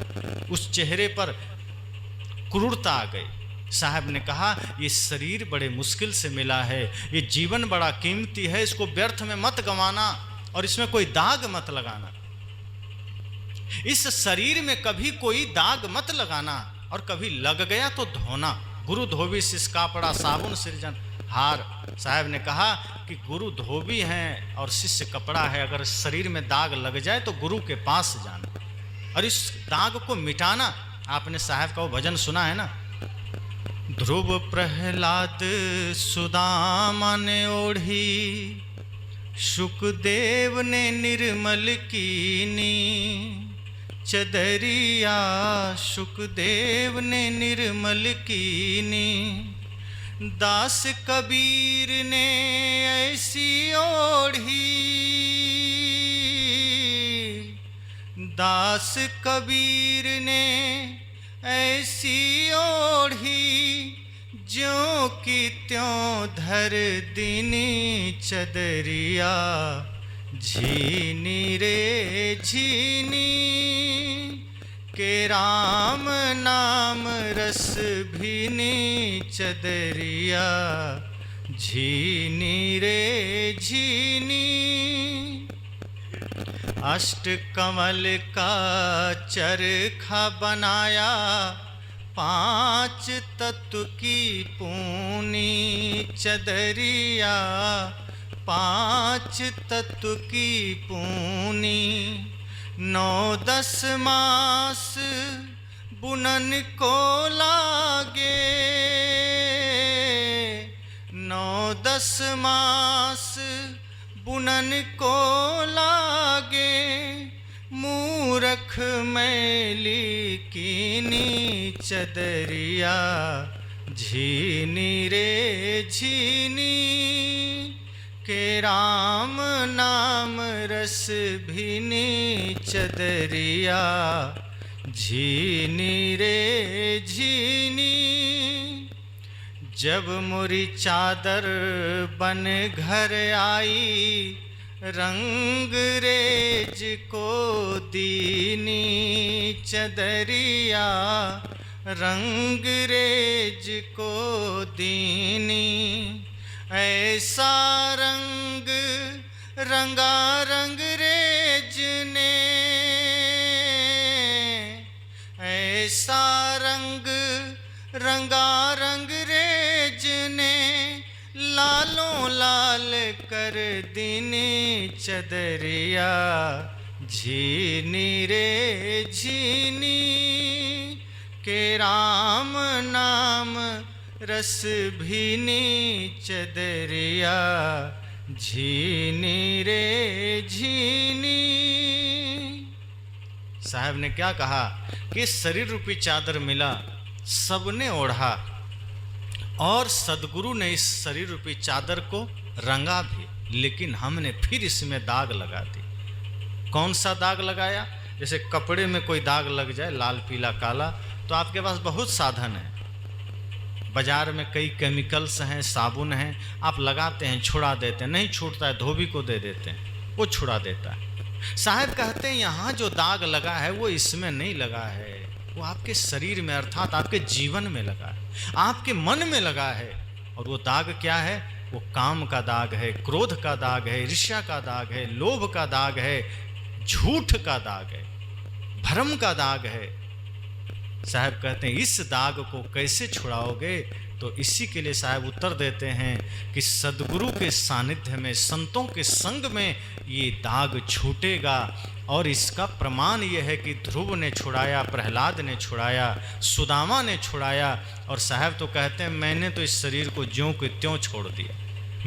उस चेहरे पर क्रूरता आ गई। साहब ने कहा ये शरीर बड़े मुश्किल से मिला है, ये जीवन बड़ा कीमती है, इसको व्यर्थ में मत गंवाना और इसमें कोई दाग मत लगाना। इस शरीर में कभी कोई दाग मत लगाना, और कभी लग गया तो धोना। गुरु धोबी शिष्य कापड़ा साबुन सृजन हार। साहब ने कहा कि गुरु धोबी हैं और शिष्य कपड़ा है। अगर शरीर में दाग लग जाए तो गुरु के पास जाना और इस दाग को मिटाना। आपने साहब का वो भजन सुना है ना, ध्रुव प्रहलाद सुदामा ने ओढ़ी, शुकदेव ने निर्मल कीनी, चदरिया शुकदेव ने निर्मल कीनी, दास कबीर ने ऐसी ओढ़ी, दास कबीर ने ऐसी ओढ़ी, ज्यों की त्यों धर दीनी चदरिया, झीनी रे झीनी के राम नाम रस भीनी, चदरिया झीनी रे झीनी। अष्ट कमल का चरखा बनाया, पांच तत्व की पूनी, चदरिया पांच तत्व की पूनी, 9-10 मास बुनन को लागे, 9-10 मास बुनन को लागे, मूरख मैली कीनी, चदरिया झीनी रे झीनी के राम नाम रस भीनी, चदरिया झीनी रे झीनी। जब मुरी चादर बन घर आई, रंग रेज को दीनी, चदरिया रंग रेज को दीनी, ऐसा रंग रंगा रंग रेज ने, ऐसा रंग रंगा रंग रेज ने, लालों लाल कर दीनी, चदरिया झीनी रे झीनी के राम नाम रस भीनी, चदरिया झीनी रे झीनी। साहब ने क्या कहा कि शरीर रूपी चादर मिला, सबने ओढ़ा, और सदगुरु ने इस शरीर रूपी चादर को रंगा भी, लेकिन हमने फिर इसमें दाग लगा दी। कौन सा दाग लगाया? जैसे कपड़े में कोई दाग लग जाए, लाल पीला काला, तो आपके पास बहुत साधन है, बाजार में कई केमिकल्स हैं, साबुन हैं, आप लगाते हैं, छुड़ा देते हैं, नहीं छूटता है धोबी को दे देते हैं, वो छुड़ा देता है। साहब कहते हैं यहाँ जो दाग लगा है वो इसमें नहीं लगा है, वो आपके शरीर में अर्थात आपके जीवन में लगा है, आपके मन में लगा है। और वो दाग क्या है? वो काम का दाग है, क्रोध का दाग है, ईर्ष्या का दाग है, लोभ का दाग है, झूठ का दाग है, भ्रम का दाग है। साहब कहते हैं इस दाग को कैसे छुड़ाओगे? तो इसी के लिए साहब उत्तर देते हैं कि सदगुरु के सानिध्य में, संतों के संग में ये दाग छूटेगा। और इसका प्रमाण ये है कि ध्रुव ने छुड़ाया, प्रहलाद ने छुड़ाया, सुदामा ने छुड़ाया। और साहब तो कहते हैं मैंने तो इस शरीर को ज्यों के त्यों छोड़ दिया,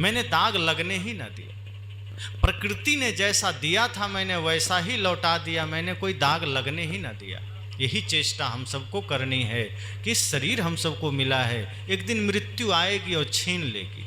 मैंने दाग लगने ही न दिया। प्रकृति ने जैसा दिया था मैंने वैसा ही लौटा दिया, मैंने कोई दाग लगने ही न दिया। यही चेष्टा हम सबको करनी है कि शरीर हम सबको मिला है, एक दिन मृत्यु आएगी और छीन लेगी।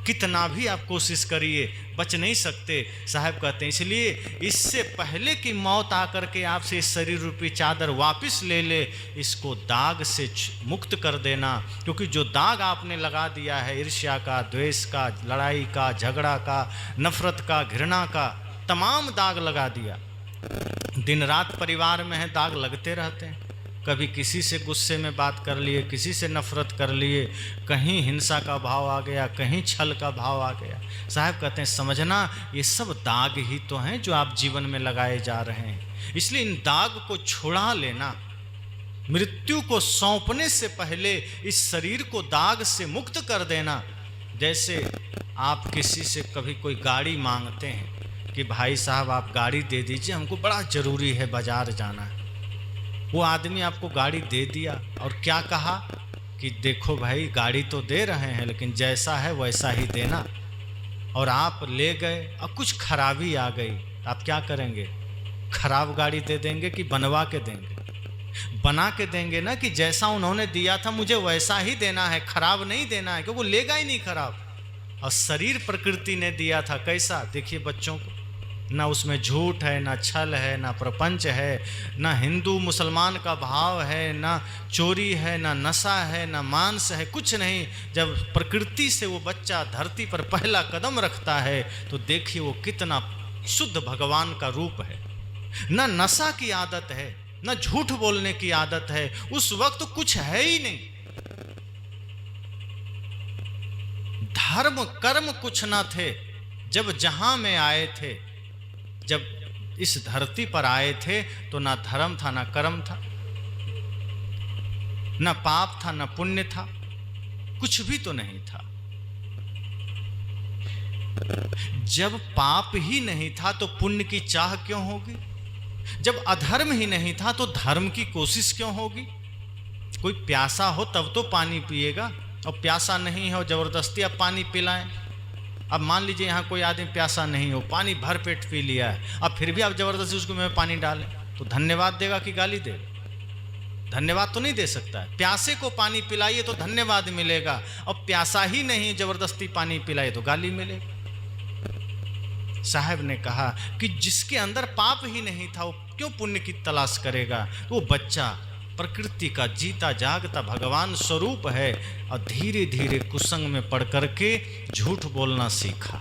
कितना भी आप कोशिश करिए, बच नहीं सकते। साहब कहते हैं इसलिए इससे पहले कि मौत आकर के आपसे इस शरीर रूपी चादर वापस ले ले, इसको दाग से मुक्त कर देना। क्योंकि जो दाग आपने लगा दिया है, ईर्ष्या का, द्वेष का, लड़ाई का, झगड़ा का, नफरत का, घृणा का, तमाम दाग लगा दिया। दिन रात परिवार में है, दाग लगते रहते हैं। कभी किसी से गुस्से में बात कर लिए, किसी से नफरत कर लिए, कहीं हिंसा का भाव आ गया, कहीं छल का भाव आ गया। साहब कहते हैं समझना ये सब दाग ही तो हैं जो आप जीवन में लगाए जा रहे हैं। इसलिए इन दाग को छुड़ा लेना, मृत्यु को सौंपने से पहले इस शरीर को दाग से मुक्त कर देना। जैसे आप किसी से कभी कोई गाड़ी मांगते हैं कि भाई साहब आप गाड़ी दे दीजिए, हमको बड़ा ज़रूरी है, बाज़ार जाना है। वो आदमी आपको गाड़ी दे दिया और क्या कहा कि देखो भाई गाड़ी तो दे रहे हैं लेकिन जैसा है वैसा ही देना। और आप ले गए और कुछ खराबी आ गई, आप क्या करेंगे? खराब गाड़ी दे देंगे कि बनवा के देंगे? बना के देंगे ना, कि जैसा उन्होंने दिया था मुझे वैसा ही देना है, खराब नहीं देना है, क्योंकि वो लेगा ही नहीं खराब। और शरीर प्रकृति ने दिया था कैसा? देखिए बच्चों को, ना उसमें झूठ है, ना छल है, ना प्रपंच है, ना हिंदू मुसलमान का भाव है, ना चोरी है, ना नशा है, ना मांस है, कुछ नहीं। जब प्रकृति से वो बच्चा धरती पर पहला कदम रखता है तो देखिए वो कितना शुद्ध भगवान का रूप है। ना नशा की आदत है, ना झूठ बोलने की आदत है, उस वक्त कुछ है ही नहीं। धर्म कर्म कुछ ना थे जब जहां में आए थे। जब इस धरती पर आए थे तो ना धर्म था, ना कर्म था, ना पाप था, ना पुण्य था, कुछ भी तो नहीं था। जब पाप ही नहीं था तो पुण्य की चाह क्यों होगी? जब अधर्म ही नहीं था तो धर्म की कोशिश क्यों होगी? कोई प्यासा हो तब तो पानी पिएगा, और प्यासा नहीं हो जबरदस्ती आप पानी पिलाएं। अब मान लीजिए यहाँ कोई आदमी प्यासा नहीं हो, पानी भर पेट पी लिया है, अब फिर भी आप जबरदस्ती उसको में पानी डालें तो धन्यवाद देगा कि गाली देगा? धन्यवाद तो नहीं दे सकता है। प्यासे को पानी पिलाइए तो धन्यवाद मिलेगा, और प्यासा ही नहीं जबरदस्ती पानी पिलाइए तो गाली मिलेगी। साहब ने कहा कि जिसके अंदर पाप ही नहीं था वो क्यों पुण्य की तलाश करेगा? वो बच्चा प्रकृति का जीता जागता भगवान स्वरूप है, और धीरे धीरे कुसंग में पड़ करके झूठ बोलना सीखा,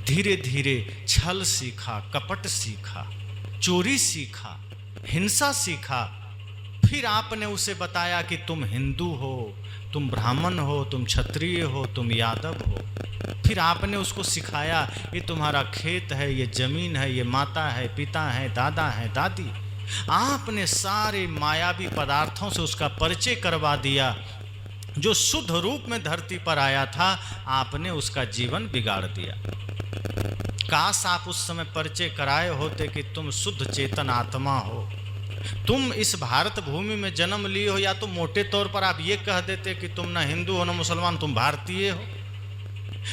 धीरे धीरे छल सीखा, कपट सीखा, चोरी सीखा, हिंसा सीखा। फिर आपने उसे बताया कि तुम हिंदू हो, तुम ब्राह्मण हो, तुम क्षत्रिय हो, तुम यादव हो। फिर आपने उसको सिखाया ये तुम्हारा खेत है, ये जमीन है, ये माता है, पिता है, दादा है, दादी। आपने सारे मायावी पदार्थों से उसका परिचय करवा दिया। जो शुद्ध रूप में धरती पर आया था आपने उसका जीवन बिगाड़ दिया। काश आप उस समय परिचय कराए होते कि तुम शुद्ध चेतन आत्मा हो, तुम इस भारत भूमि में जन्म लिए हो। या तो मोटे तौर पर आप ये कह देते कि तुम ना हिंदू हो ना मुसलमान, तुम भारतीय हो।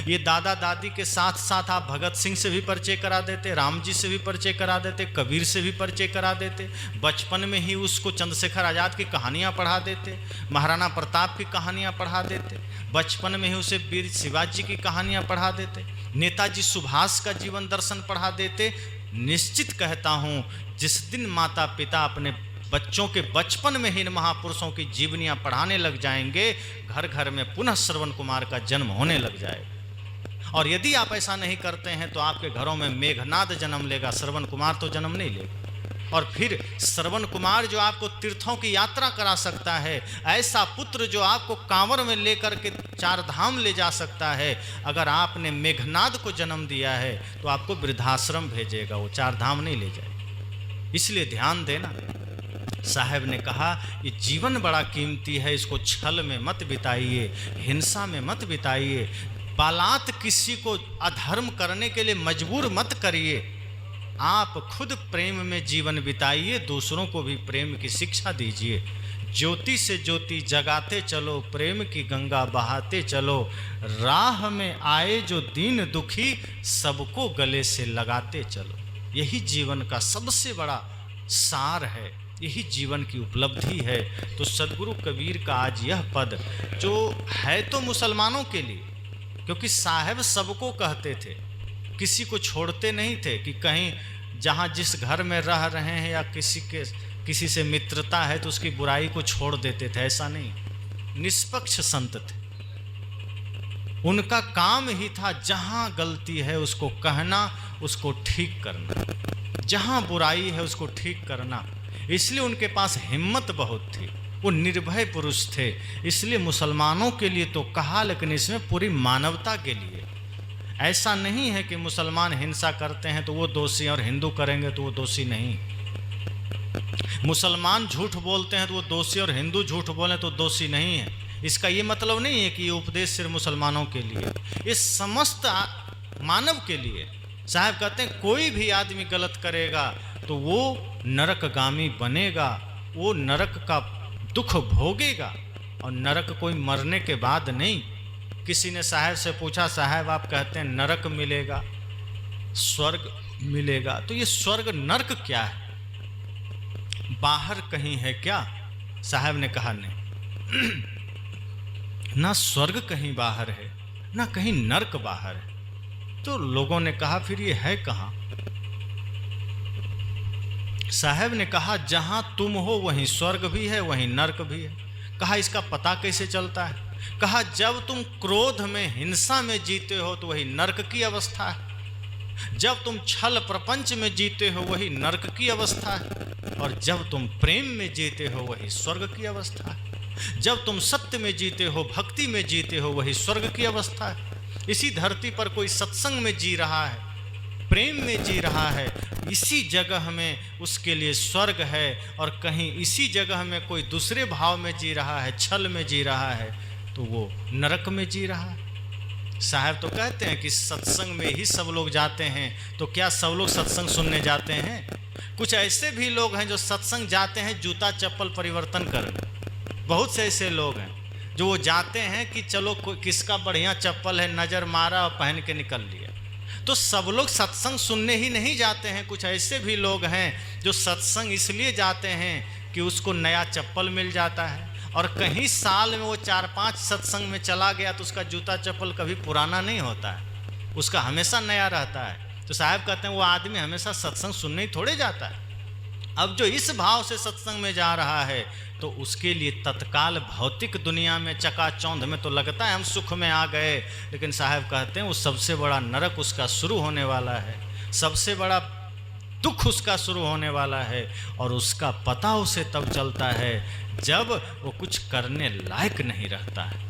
ये दादा दादी के साथ साथ आप भगत सिंह से भी परिचय करा देते, राम जी से भी परिचय करा देते, कबीर से भी परिचय करा देते, बचपन में ही उसको चंद्रशेखर आज़ाद की कहानियाँ पढ़ा देते, महाराणा प्रताप की कहानियाँ पढ़ा देते, बचपन में ही उसे वीर शिवाजी की कहानियाँ पढ़ा देते, नेताजी सुभाष का जीवन दर्शन पढ़ा देते। निश्चित कहता हूँ, जिस दिन माता पिता अपने बच्चों के बचपन में ही इन महापुरुषों की जीवनियाँ पढ़ाने लग जाएंगे, घर घर में पुनः श्रवण कुमार का जन्म होने लग जाएगा। और यदि आप ऐसा नहीं करते हैं तो आपके घरों में मेघनाद जन्म लेगा, श्रवण कुमार तो जन्म नहीं लेगा। और फिर श्रवण कुमार जो आपको तीर्थों की यात्रा करा सकता है, ऐसा पुत्र जो आपको कांवर में लेकर के 4 धाम ले जा सकता है, अगर आपने मेघनाद को जन्म दिया है तो आपको वृद्धाश्रम भेजेगा, वो 4 धाम नहीं ले जाएगा। इसलिए ध्यान देना। साहब ने कहा ये जीवन बड़ा कीमती है, इसको छल में मत बिताइए, हिंसा में मत बिताइए, बालात किसी को अधर्म करने के लिए मजबूर मत करिए। आप खुद प्रेम में जीवन बिताइए, दूसरों को भी प्रेम की शिक्षा दीजिए। ज्योति से ज्योति जगाते चलो, प्रेम की गंगा बहाते चलो, राह में आए जो दीन दुखी, सबको गले से लगाते चलो। यही जीवन का सबसे बड़ा सार है, यही जीवन की उपलब्धि है। तो सदगुरु कबीर का आज यह पद जो है तो मुसलमानों के लिए, क्योंकि साहब सबको कहते थे, किसी को छोड़ते नहीं थे कि कहीं जहाँ जिस घर में रह रहे हैं या किसी से मित्रता है तो उसकी बुराई को छोड़ देते थे, ऐसा नहीं। निष्पक्ष संत थे, उनका काम ही था जहाँ गलती है उसको कहना, उसको ठीक करना, जहाँ बुराई है उसको ठीक करना। इसलिए उनके पास हिम्मत बहुत थी, वो निर्भय पुरुष थे। इसलिए मुसलमानों के लिए तो कहा, लेकिन इसमें पूरी मानवता के लिए। ऐसा नहीं है कि मुसलमान हिंसा करते हैं तो वो दोषी और हिंदू करेंगे तो वो दोषी नहीं। मुसलमान झूठ बोलते हैं तो वो दोषी और हिंदू झूठ बोलें तो दोषी नहीं है। इसका ये मतलब नहीं है कि ये उपदेश सिर्फ मुसलमानों के लिए, ये समस्त मानव के लिए। साहब कहते हैं कोई भी आदमी गलत करेगा तो वो नरकगामी बनेगा, वो नरक का दुख भोगेगा। और नरक कोई मरने के बाद नहीं। किसी ने साहब से पूछा, साहब आप कहते हैं नरक मिलेगा, स्वर्ग मिलेगा, तो ये स्वर्ग नरक क्या है, बाहर कहीं है क्या? साहब ने कहा नहीं, ना स्वर्ग कहीं बाहर है, ना कहीं नरक बाहर है। तो लोगों ने कहा फिर ये है कहाँ? साहब ने कहा जहां तुम हो वहीं स्वर्ग भी है, वहीं नरक भी है। कहा इसका पता कैसे चलता है? कहा जब तुम क्रोध में, हिंसा में जीते हो तो वही नरक की अवस्था है, जब तुम छल प्रपंच में जीते हो वही नरक की अवस्था है, और जब तुम प्रेम में जीते हो वही स्वर्ग की अवस्था है। जब तुम सत्य में जीते हो, भक्ति में जीते हो, वही स्वर्ग की अवस्था है। इसी धरती पर कोई सत्संग में जी रहा है, प्रेम में जी रहा है, इसी जगह में उसके लिए स्वर्ग है। और कहीं इसी जगह में कोई दूसरे भाव में जी रहा है, छल में जी रहा है, तो वो नरक में जी रहा है। साहब तो कहते हैं कि सत्संग में ही सब लोग जाते हैं, तो क्या सब लोग सत्संग सुनने जाते हैं? कुछ ऐसे भी लोग हैं जो सत्संग जाते हैं जूता चप्पल परिवर्तन करने। बहुत से ऐसे लोग हैं जो वो जाते हैं कि चलो किसका बढ़िया चप्पल है, नज़र मारा और पहन के निकल लिया। तो सब लोग सत्संग सुनने ही नहीं जाते हैं। कुछ ऐसे भी लोग हैं जो सत्संग इसलिए जाते हैं कि उसको नया चप्पल मिल जाता है, और कहीं साल में वो 4-5 सत्संग में चला गया तो उसका जूता चप्पल कभी पुराना नहीं होता है, उसका हमेशा नया रहता है। तो साहब कहते हैं वो आदमी हमेशा सत्संग सुनने ही थोड़े जाता है। अब जो इस भाव से सत्संग में जा रहा है तो उसके लिए तत्काल भौतिक दुनिया में चकाचौंध में तो लगता है हम सुख में आ गए, लेकिन साहब कहते हैं वो सबसे बड़ा नरक उसका शुरू होने वाला है, सबसे बड़ा दुख उसका शुरू होने वाला है। और उसका पता उसे तब चलता है जब वो कुछ करने लायक नहीं रहता है।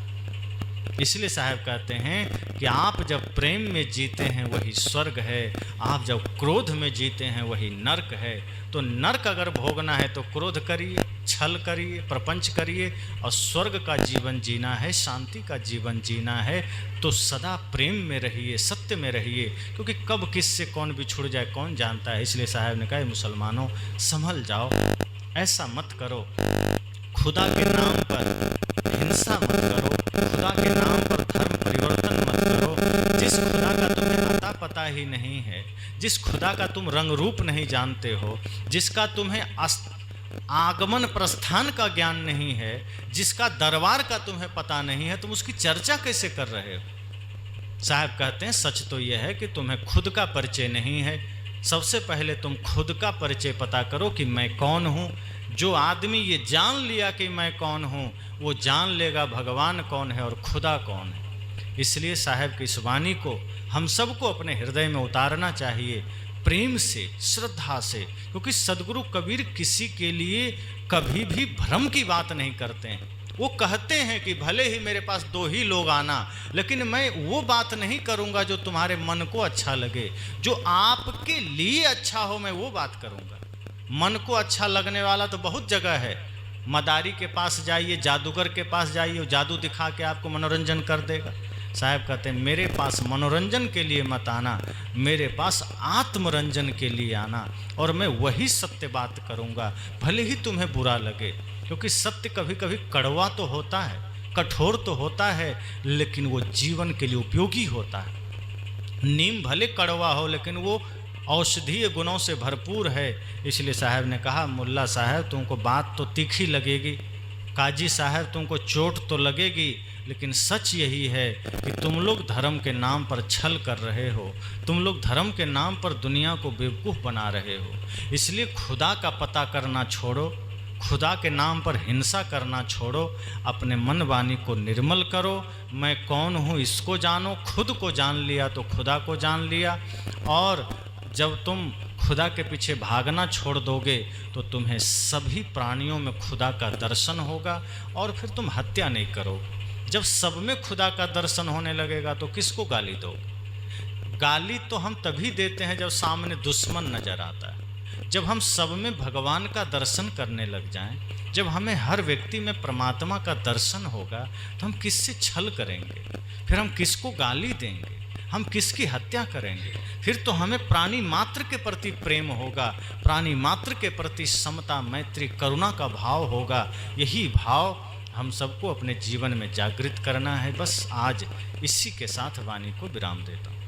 इसलिए साहब कहते हैं कि आप जब प्रेम में जीते हैं वही स्वर्ग है, आप जब क्रोध में जीते हैं वही नरक है। तो नरक अगर भोगना है तो क्रोध करिए, छल करिए, प्रपंच करिए, और स्वर्ग का जीवन जीना है, शांति का जीवन जीना है तो सदा प्रेम में रहिए, सत्य में रहिए, क्योंकि कब किससे कौन बिछुड़ जाए कौन जानता है। इसलिए साहब ने कहा मुसलमानों संभल जाओ, ऐसा मत करो, खुदा के नाम पर हिंसा मत करो, खुदा के नाम पर धर्म परिवर्तन मत करो, नहीं है, जिस खुदा का तुम रंग रूप नहीं जानते हो, जिसका तुम्हें आगमन प्रस्थान का ज्ञान नहीं है, जिसका दरबार का तुम्हें पता नहीं है, तुम उसकी चर्चा कैसे कर रहे हो? साहब कहते हैं सच तो यह है कि तुम्हें खुद का परिचय नहीं है। सबसे पहले तुम खुद का परिचय पता करो कि मैं कौन हूँ। जो आदमी ये जान लिया कि मैं कौन हूँ, वो जान लेगा भगवान कौन है और खुदा कौन है। इसलिए साहब की इस वाणी को हम सबको अपने हृदय में उतारना चाहिए, प्रेम से, श्रद्धा से, क्योंकि सदगुरु कबीर किसी के लिए कभी भी भ्रम की बात नहीं करते हैं। वो कहते हैं कि भले ही मेरे पास 2 ही लोग आना, लेकिन मैं वो बात नहीं करूँगा जो तुम्हारे मन को अच्छा लगे, जो आपके लिए अच्छा हो, मैं वो बात करूँगा। मन को अच्छा लगने वाला तो बहुत जगह है। मदारी के पास जाइए, जादूगर के पास जाइए, वो जादू दिखा के आपको मनोरंजन कर देगा। साहब कहते हैं मेरे पास मनोरंजन के लिए मत आना, मेरे पास आत्मरंजन के लिए आना, और मैं वही सत्य बात करूँगा, भले ही तुम्हें बुरा लगे। क्योंकि सत्य कभी कभी कड़वा तो होता है, कठोर तो होता है, लेकिन वो जीवन के लिए उपयोगी होता है। नीम भले कड़वा हो, लेकिन वो औषधीय गुणों से भरपूर है। इसलिए साहब ने कहा, मुल्ला साहब तुमको बात तो तीखी लगेगी, काजी साहब तुमको चोट तो लगेगी, लेकिन सच यही है कि तुम लोग धर्म के नाम पर छल कर रहे हो, तुम लोग धर्म के नाम पर दुनिया को बेवकूफ़ बना रहे हो। इसलिए खुदा का पता करना छोड़ो, खुदा के नाम पर हिंसा करना छोड़ो, अपने मन वाणी को निर्मल करो। मैं कौन हूँ इसको जानो, खुद को जान लिया तो खुदा को जान लिया। और जब तुम खुदा के पीछे भागना छोड़ दोगे तो तुम्हें सभी प्राणियों में खुदा का दर्शन होगा, और फिर तुम हत्या नहीं करोगे। जब सब में खुदा का दर्शन होने लगेगा तो किसको गाली दोगे? गाली तो हम तभी देते हैं जब सामने दुश्मन नजर आता है। जब हम सब में भगवान का दर्शन करने लग जाएं, जब हमें हर व्यक्ति में परमात्मा का दर्शन होगा, तो हम किससे छल करेंगे? फिर हम किसको गाली देंगे? हम किसकी हत्या करेंगे? फिर तो हमें प्राणी मात्र के प्रति प्रेम होगा, प्राणी मात्र के प्रति समता, मैत्री, करुणा का भाव होगा। यही भाव हम सबको अपने जीवन में जागृत करना है। बस आज इसी के साथ वाणी को विराम देता हूँ।